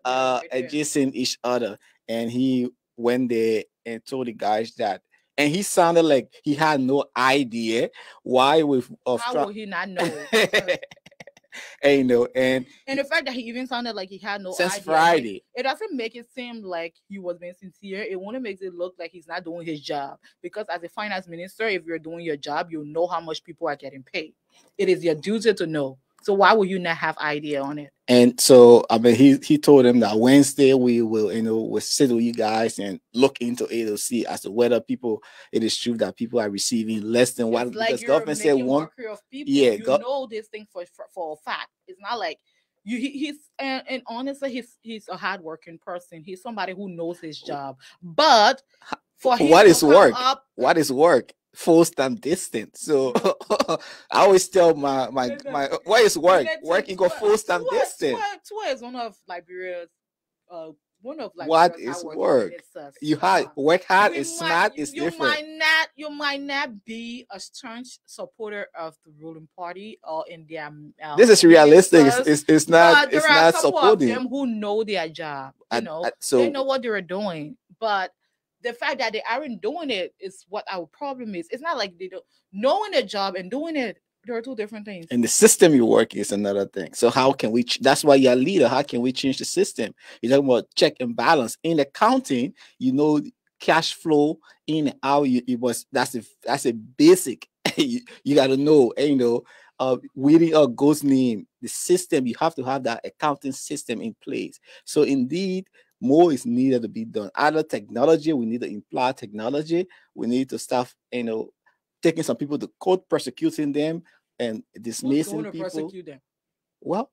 adjacent each other, and he went there and told the guys that. And he sounded like he had no idea why how would he not know? And the fact that he even sounded like he had no since idea, Friday, it doesn't make it seem like he was being sincere. It only makes it look like he's not doing his job. Because as a finance minister, if you're doing your job, you know how much people are getting paid. It is your duty to know. So why would you not have idea on it? And so he told them that Wednesday we will we'll sit with you guys and look into it to see as to whether it is true that people are receiving less than what because government said one. You know this thing for a fact. It's not like he's and honestly he's a hardworking person. He's somebody who knows his job. But for him what is work? What is work? Full stamp distance. So I always tell my what is work? Work equal full stamp distance. Twe is one of Liberia's one of like what is work? You had work hard is smart is different. You might not be a staunch supporter of the ruling party or in their. This is realistic. It's not. It's not supporting. Of them who know their job. So they know what they're doing, but the fact that they aren't doing it is what our problem is. It's not like they don't knowing a job and doing it. There are two different things. And the system you work is another thing. So how can we? That's why you're a leader. How can we change the system? You're talking about check and balance in accounting. Cash flow in and out. That's a basic. you got to know. Reading a ghost name. The system, you have to have that accounting system in place. So indeed, more is needed to be done. Other technology, we need to imply technology. We need to start, taking some people to court, persecuting them, and dismissing people. Persecute them? Well,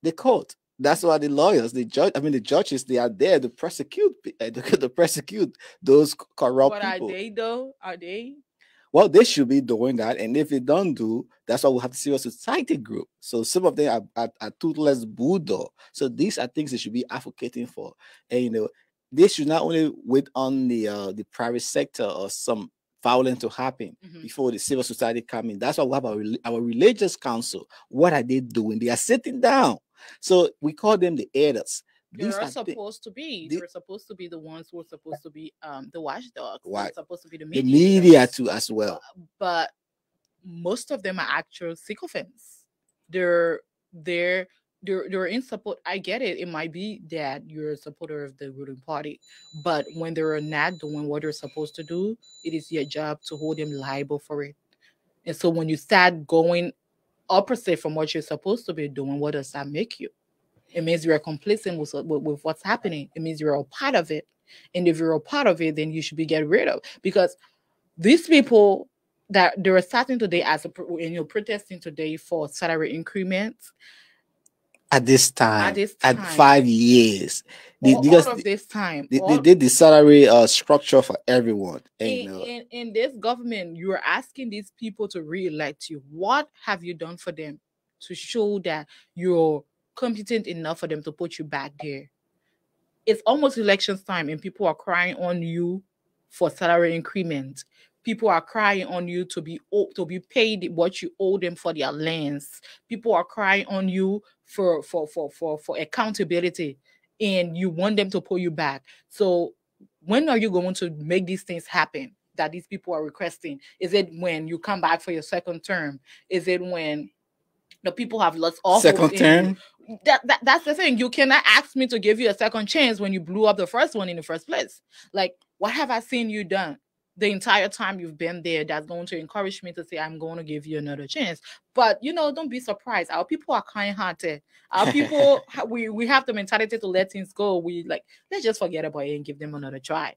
the court. That's why the lawyers, the judges, they are there to prosecute, those corrupt people. But are they though? Are they? Well, they should be doing that, and if they don't do, that's why we have to see a society group. So some of them are toothless bulldog. So these are things they should be advocating for, and they should not only wait on the private sector or some violence to happen before the civil society come in. That's why we have our religious council. What are they doing? They are sitting down. So we call them the elders. They're supposed to be the ones who are supposed to be the watchdogs. Right. They're supposed to be the media too as well. But most of them are actual sycophants. They're in support. I get it. It might be that you're a supporter of the ruling party, but when they're not doing what they're supposed to do, it is your job to hold them liable for it. And so when you start going opposite from what you're supposed to be doing, what does that make you? It means you're complicit with what's happening. It means you're a part of it. And if you're a part of it, then you should be get rid of. Because these people that they're starting today protesting today for salary increments. At this time, at 5 years, they did the salary structure for everyone. In this government, you are asking these people to re-elect you. What have you done for them to show that you're competent enough for them to put you back there? It's almost elections time, and people are crying on you for salary increment. People are crying on you to be paid what you owe them for their lands. People are crying on you for accountability, and you want them to pull you back. So when are you going to make these things happen that these people are requesting? Is it when you come back for your second term? Is it when the people have lost all second term? That's the thing. You cannot ask me to give you a second chance when you blew up the first one in the first place. Like, what have I seen you done the entire time you've been there that's going to encourage me to say I'm going to give you another chance? But don't be surprised. Our people are kind-hearted. Our people, we have the mentality to let things go. Let's just forget about it and give them another try.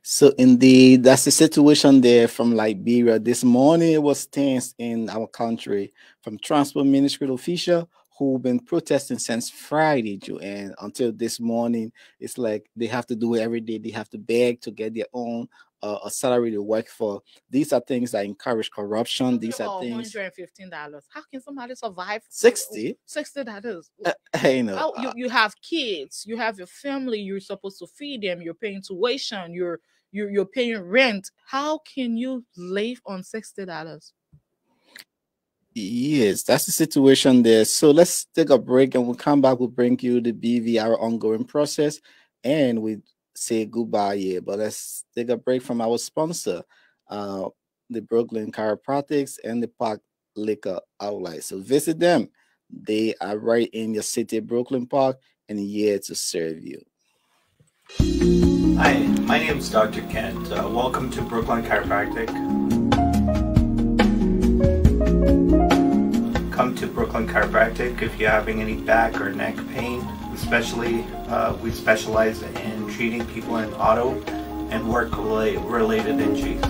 So indeed, that's the situation there from Liberia. This morning it was tense in our country from transport ministry official who've been protesting since Friday, and until this morning. It's like they have to do it every day. They have to beg to get their own a salary to work for. These are things that encourage corruption. These are things. $115. How can somebody survive? $60. You have kids. You have your family. You're supposed to feed them. You're paying tuition. You're paying rent. How can you live on $60? Yes, that's the situation there. So let's take a break, and we'll come back. We'll bring you the BV, our ongoing process, and we say goodbye here. But let's take a break from our sponsor, the Brooklyn Chiropractics and the Park Liquor Outlet. So visit them. They are right in your city, Brooklyn Park, and here to serve you. Hi, my name is Dr. Kent. Welcome to Brooklyn Chiropractic. Come to Brooklyn Chiropractic if you're having any back or neck pain. Especially, we specialize in treating people in auto and work-related injuries.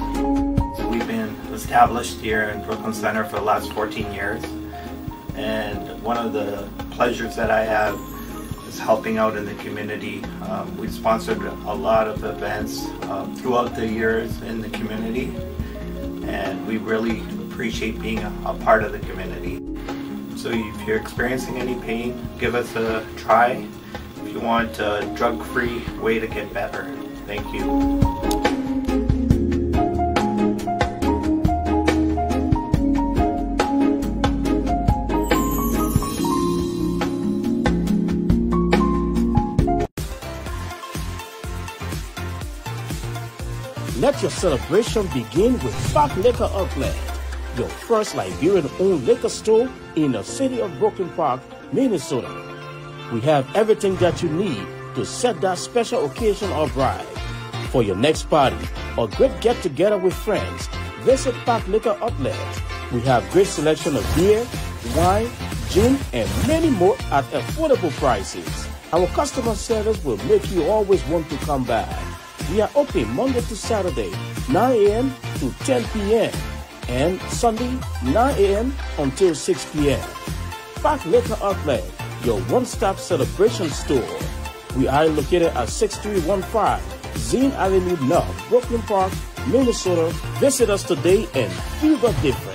So we've been established here in Brooklyn Center for the last 14 years. And one of the pleasures that I have is helping out in the community. We've sponsored a lot of events throughout the years in the community, and we really appreciate being a part of the community. So if you're experiencing any pain, give us a try. If you want a drug-free way to get better. Thank you. Let your celebration begin with Park Liquor Outlet, your first Liberian-owned liquor store in the city of Brooklyn Park, Minnesota. We have everything that you need to set that special occasion or bride. For your next party or great get-together with friends, visit Park Liquor Outlet. We have great selection of beer, wine, gin, and many more at affordable prices. Our customer service will make you always want to come back. We are open Monday to Saturday, 9 a.m. to 10 p.m. and Sunday, 9 a.m. until 6 p.m. Park Liquor Outlet, your one-stop celebration store. We are located at 6315 Zine Avenue North, Brooklyn Park, Minnesota. Visit us today and feel the difference.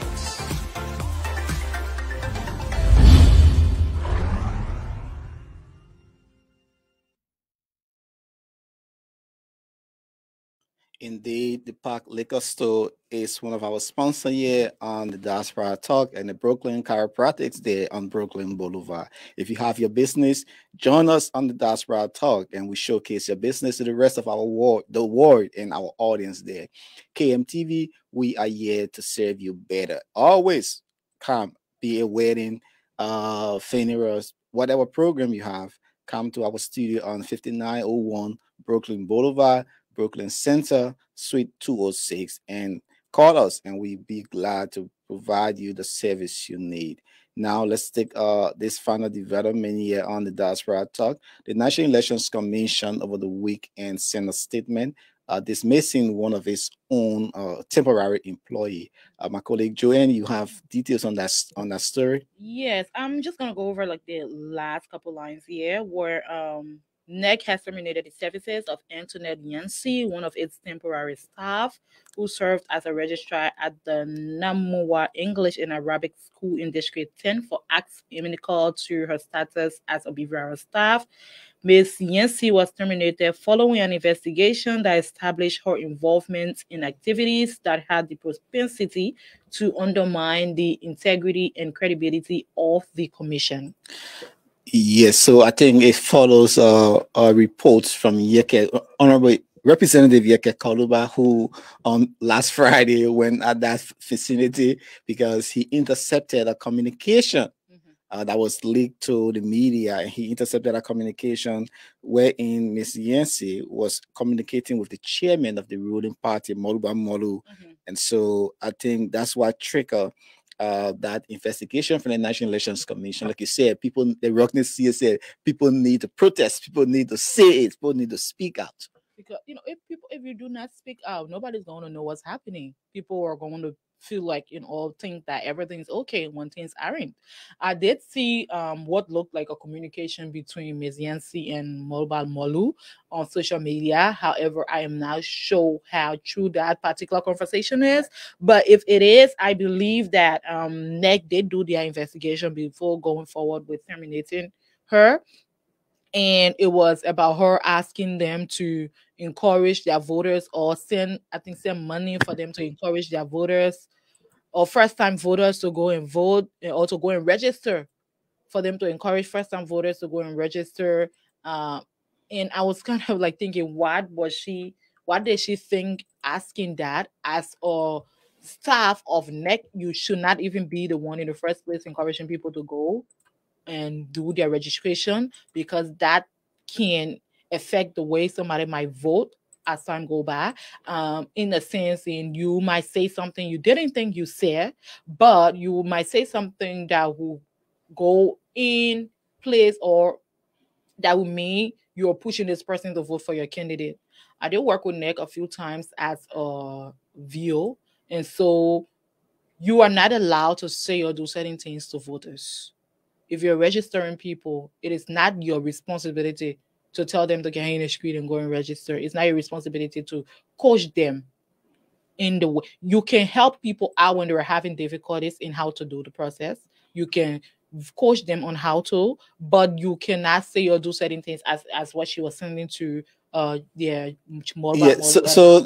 Indeed, the Park Liquor Store is one of our sponsors here on the Diaspora Talk and the Brooklyn Chiropractics Day on Brooklyn Boulevard. If you have your business, join us on the Diaspora Talk and we showcase your business to the rest of our world, the world and our audience there. KMTV, we are here to serve you better. Always come, be a wedding, funerals, whatever program you have, come to our studio on 5901 Brooklyn Boulevard, Brooklyn Center, Suite 206, and call us and we'll be glad to provide you the service you need. Now let's take this final development here on the Diaspora Talk. The National Elections Commission over the weekend sent a statement dismissing one of its own temporary employee. My colleague Joanne, you have details on that story? Yes, I'm just gonna go over like the last couple lines here where NEC has terminated the services of Antoinette Yancey, one of its temporary staff, who served as a registrar at the Namua English and Arabic School in District 10 for acts inimical to her status as a behavioral staff. Ms. Yancey was terminated following an investigation that established her involvement in activities that had the propensity to undermine the integrity and credibility of the commission. Yes, so I think it follows a report from Yeke, Honorable Representative Yeke Kaluba, who on last Friday went at that vicinity because he intercepted a communication that was leaked to the media, and he intercepted a communication wherein Ms. Yancey was communicating with the chairman of the ruling party, Moluba Molu, and so I think that's what triggered that investigation from the National Elections Commission. Like you said, people, the Rockness said, people need to protest, people need to say it, people need to speak out. Because if you do not speak out, nobody's going to know what's happening. People are going to feel like think that everything's okay when things aren't. I did see what looked like a communication between Ms. Yancey and Mobile Molu on social media. However, I am not sure how true that particular conversation is. But if it is, I believe that NEC did do their investigation before going forward with terminating her. And it was about her asking them to encourage their voters or send money for them to encourage their voters or first-time voters to go and vote and also go and register, for them to encourage first-time voters to go and register. And I was kind of like thinking, what did she think asking that as a staff of NEC? You should not even be the one in the first place encouraging people to go and do their registration, because that can affect the way somebody might vote as time go by. In a sense, and you might say something you didn't think you said, but you might say something that will go in place or that will mean you're pushing this person to vote for your candidate. I did work with NEC a few times as a VO, and so you are not allowed to say or do certain things to voters. If you're registering people, it is not your responsibility to tell them to get in the street and go and register. It's not your responsibility to coach them in the way. You can help people out when they're having difficulties in how to do the process. You can coach them on how to, but you cannot say or do certain things as what she was sending to so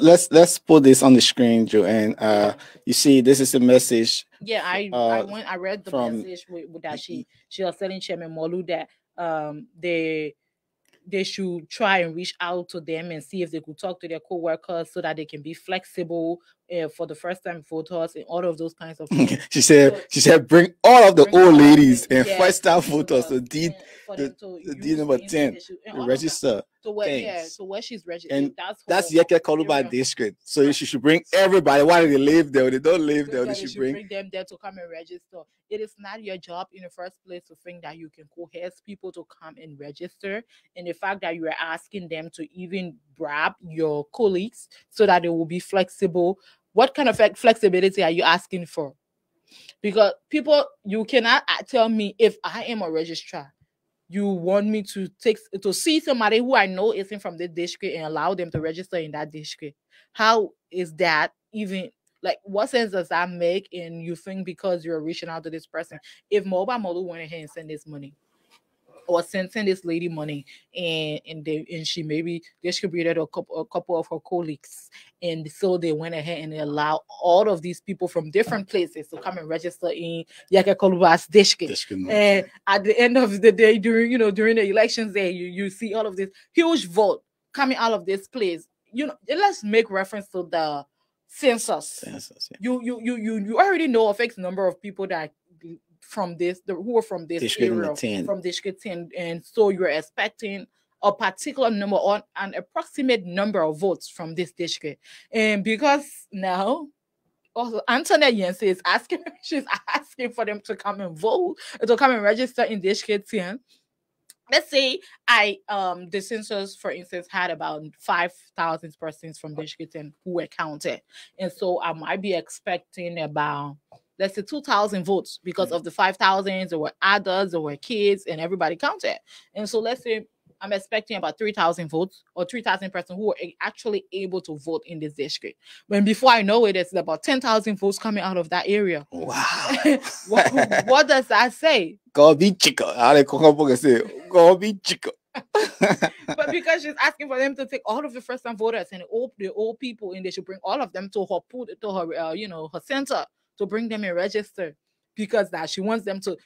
let's put this on the screen, Joanne. You see, this is a message. Yeah, I read the message that she was telling Chairman Molu that they should try and reach out to them and see if they could talk to their co-workers so that they can be flexible for the first time voters and all of those kinds of things. she said bring all of the old ladies and first time voters to D number 10 to register. So where she's registered, and that's Yeke Koluba district. So she should bring everybody. Why do they live there? They don't live there. They should bring them there to come and register. It is not your job in the first place to think that you can coerce people to come and register. And the fact that you are asking them to even bribe your colleagues so that they will be flexible. What kind of flexibility are you asking for? Because people, you cannot tell me if I am a registrar, you want me to see somebody who I know isn't from this district and allow them to register in that district. How is that even, like, what sense does that make? And you think because you're reaching out to this person, if Moba Molu went ahead and sent this money or send this lady money and she maybe distributed a couple of her colleagues, and so they went ahead and allowed all of these people from different places to come and register in Yeke Koluba's district. And at the end of the day, during the elections there, you see all of this huge vote coming out of this place. Let's make reference to the census. You already know a fixed number of people that who are from this area, from district 10, and so you're expecting a particular number or an approximate number of votes from this district. And because now also Antoinette Yense is she's asking for them to come and vote, to come and register in district 10. Let's say the census, for instance, had about 5,000 persons from district 10 who were counted, and so I might be expecting about, let's say, 2,000 votes because of the 5,000. There were adults, there were kids, and everybody counted. And so let's say I'm expecting about 3,000 votes or 3,000 persons who are actually able to vote in this district. When before I know it, it's about 10,000 votes coming out of that area. Wow. What does that say? Go be chico. Go be chico. But because she's asking for them to take all of the first-time voters and the old people, and they should bring all of them to her her center to bring them and register, because that she wants them to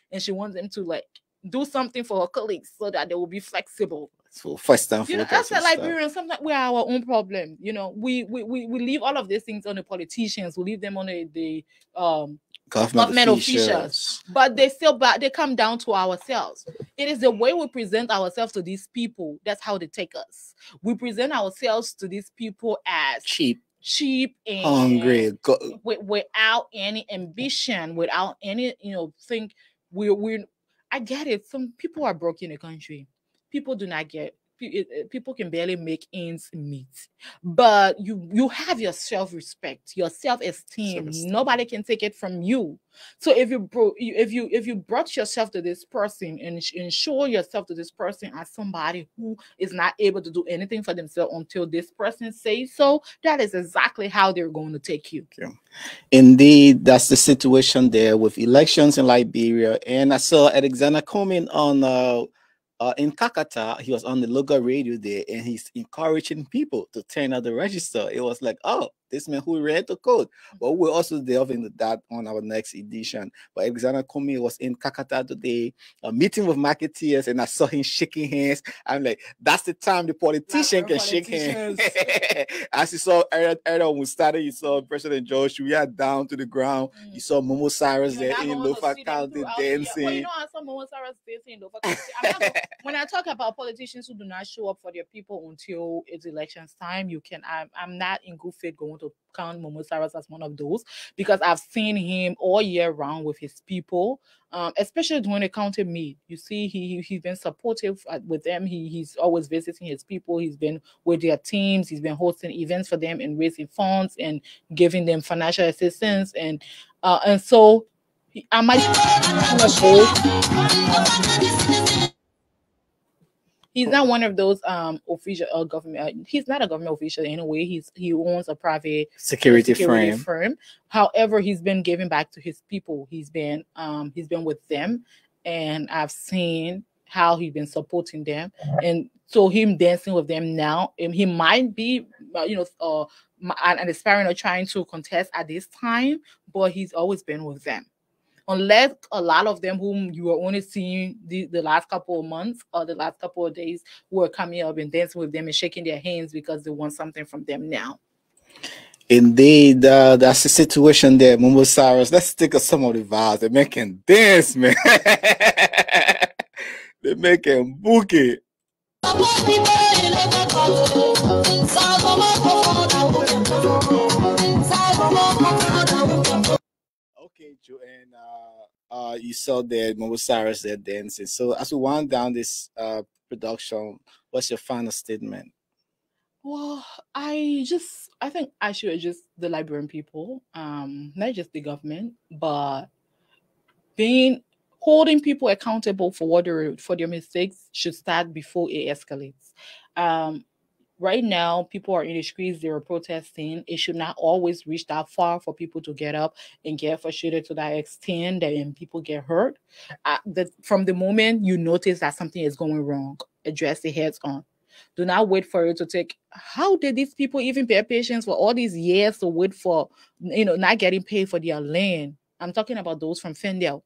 like do something for her colleagues so that they will be flexible. So first time voters. That's a Liberian. Sometimes we are our own problem. We leave all of these things on the politicians. We leave them on the government officials. But they come down to ourselves. It is the way we present ourselves to these people. That's how they take us. We present ourselves to these people as cheap and hungry, without any ambition, without any think we're. I get it. Some people are broke in the country. People do not get. People can barely make ends meet. But you have your self-respect, your self-esteem. Nobody can take it from you. So if you brought yourself to this person and show yourself to this person as somebody who is not able to do anything for themselves until this person says so, that is exactly how they're going to take you. Okay. Indeed, that's the situation there with elections in Liberia. And I saw Alexander Coming on in Kakata. He was on the local radio there, and he's encouraging people to turn out the register. It was like, oh, this man who read the code. But we'll also delve into that on our next edition. But Alexander Comey was in Kakata today, a meeting with marketeers, and I saw him shaking hands. I'm like, that's the time the politician can shake hands. As you saw earlier when we started, you saw President George, we are down to the ground. You saw Momo Cyrus there in Lofa County dancing. Well, I saw Momo Cyrus dancing in Lofa County. When I talk about politicians who do not show up for their people until it's elections time, I'm not in good faith going to count Momo Cyrus as one of those, because I've seen him all year round with his people, especially during the county meet. You see, he's been supportive with them. He's always visiting his people. He's been with their teams. He's been hosting events for them and raising funds and giving them financial assistance. And so I might. He's not one of those official government. He's not a government official anyway. He owns a private security firm. However, he's been giving back to his people. He's been with them, and I've seen how he's been supporting them, and so him dancing with them now, he might be, an aspiring or trying to contest at this time, but he's always been with them. Unless a lot of them whom you are only seeing the last couple of months or the last couple of days who are coming up and dancing with them and shaking their hands because they want something from them now. Indeed, that's the situation there, Mumbo Cyrus. Let's take some of the vibes. They're making dance, man. They're making bookie. Okay, Joanne, you saw that Mumbo Cyrus there dancing. So as we wind down this production, what's your final statement? Well, I think I should address the Liberian people, not just the government, but holding people accountable for their mistakes should start before it escalates. Right now, people are in the streets, they are protesting. It should not always reach that far for people to get up and get frustrated to that extent that people get hurt. From the moment you notice that something is going wrong, address it heads on. Do not wait for it to take. How did these people even pay patience for all these years to wait for, not getting paid for their land? I'm talking about those from Fendel.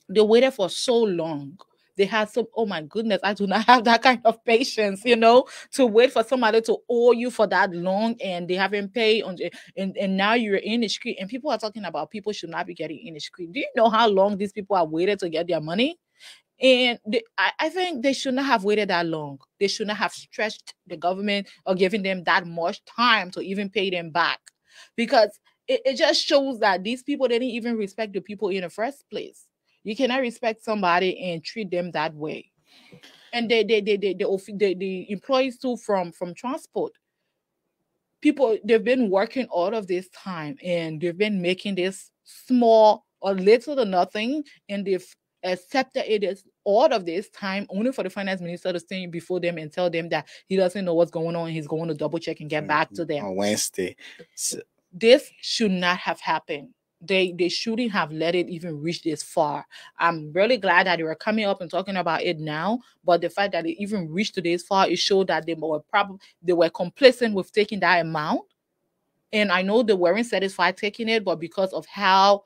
They waited for so long. They had oh my goodness, I do not have that kind of patience, to wait for somebody to owe you for that long and they haven't paid. And now you're in the street and people are talking about people should not be getting in the street. Do you know how long these people have waited to get their money? And I think they should not have waited that long. They should not have stretched the government or given them that much time to even pay them back. Because it just shows that these people didn't even respect the people in the first place. You cannot respect somebody and treat them that way. And the employees too from transport. People, they've been working all of this time and they've been making this small or little to nothing, and they've accepted it is all of this time only for the finance minister to stand before them and tell them that he doesn't know what's going on. He's going to double check and get back to them on Wednesday. This should not have happened. They shouldn't have let it even reach this far. I'm really glad that they were coming up and talking about it now, but the fact that it even reached to this far, it showed that they were complacent with taking that amount. And I know they weren't satisfied taking it, but because of how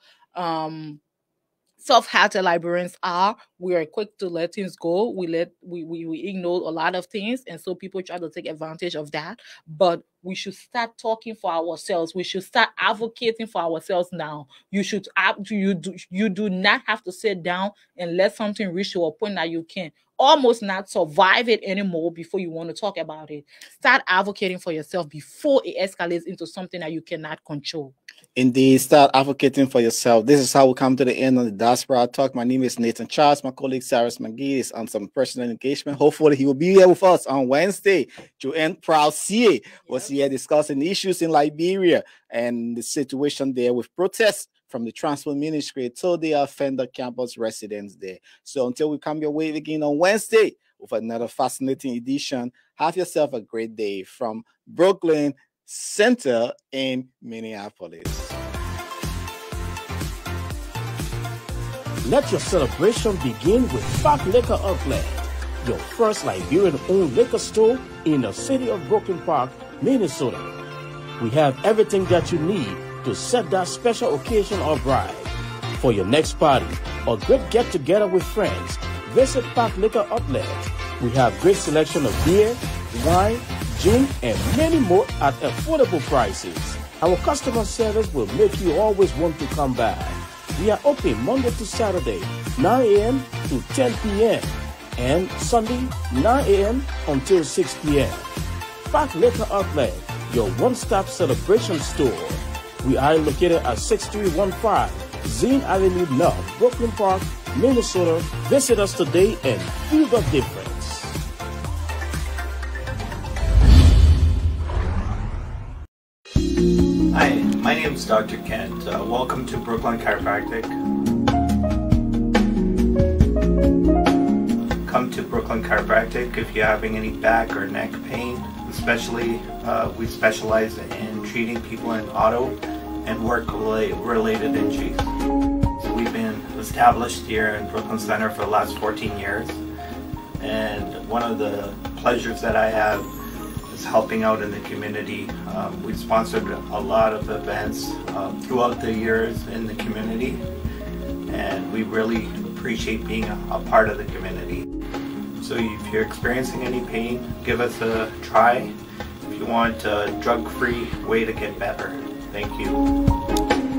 soft-hearted Liberians are, we are quick to let things go. We ignore a lot of things, and so people try to take advantage of that. But we should start talking for ourselves. We should start advocating for ourselves now. You do not have to sit down and let something reach to a point that you can almost not survive it anymore before you want to talk about it. Start advocating for yourself before it escalates into something that you cannot control. Indeed, start advocating for yourself. This is how we come to the end of the Diaspora Talk. My name is Nathan Charles. My colleague Cyrus McGee is on some personal engagement. Hopefully, he will be here with us on Wednesday. Joanne Proud-CA was here discussing issues in Liberia and the situation there with protests from the Transport Ministry to the offender campus residents there. So until we come your way again on Wednesday with another fascinating edition, have yourself a great day from Brooklyn Center in Minneapolis. Let your celebration begin with Park Liquor Outlet, your first Liberian-owned liquor store in the city of Broken Park, Minnesota. We have everything that you need to set that special occasion or bride. For your next party or great get-together with friends, visit Park Liquor Outlet. We have great selection of beer, wine, gin, and many more at affordable prices. Our customer service will make you always want to come back. We are open Monday to Saturday, 9 a.m. to 10 p.m. and Sunday, 9 a.m. until 6 p.m. Park Liquor Outlet, your one-stop celebration store. We are located at 6315 Zane Avenue North, Brooklyn Park, Minnesota. Visit us today and feel the difference. Hi, my name is Dr. Kent. Welcome to Brooklyn Chiropractic. Come to Brooklyn Chiropractic if you're having any back or neck pain. Especially, we specialize in treating people in auto and work-related injuries. So we've been established here in Brooklyn Center for the last 14 years. And one of the pleasures that I have is helping out in the community. We've sponsored a lot of events throughout the years in the community, and we really appreciate being a part of the community. So if you're experiencing any pain, give us a try if you want a drug-free way to get better. Thank you.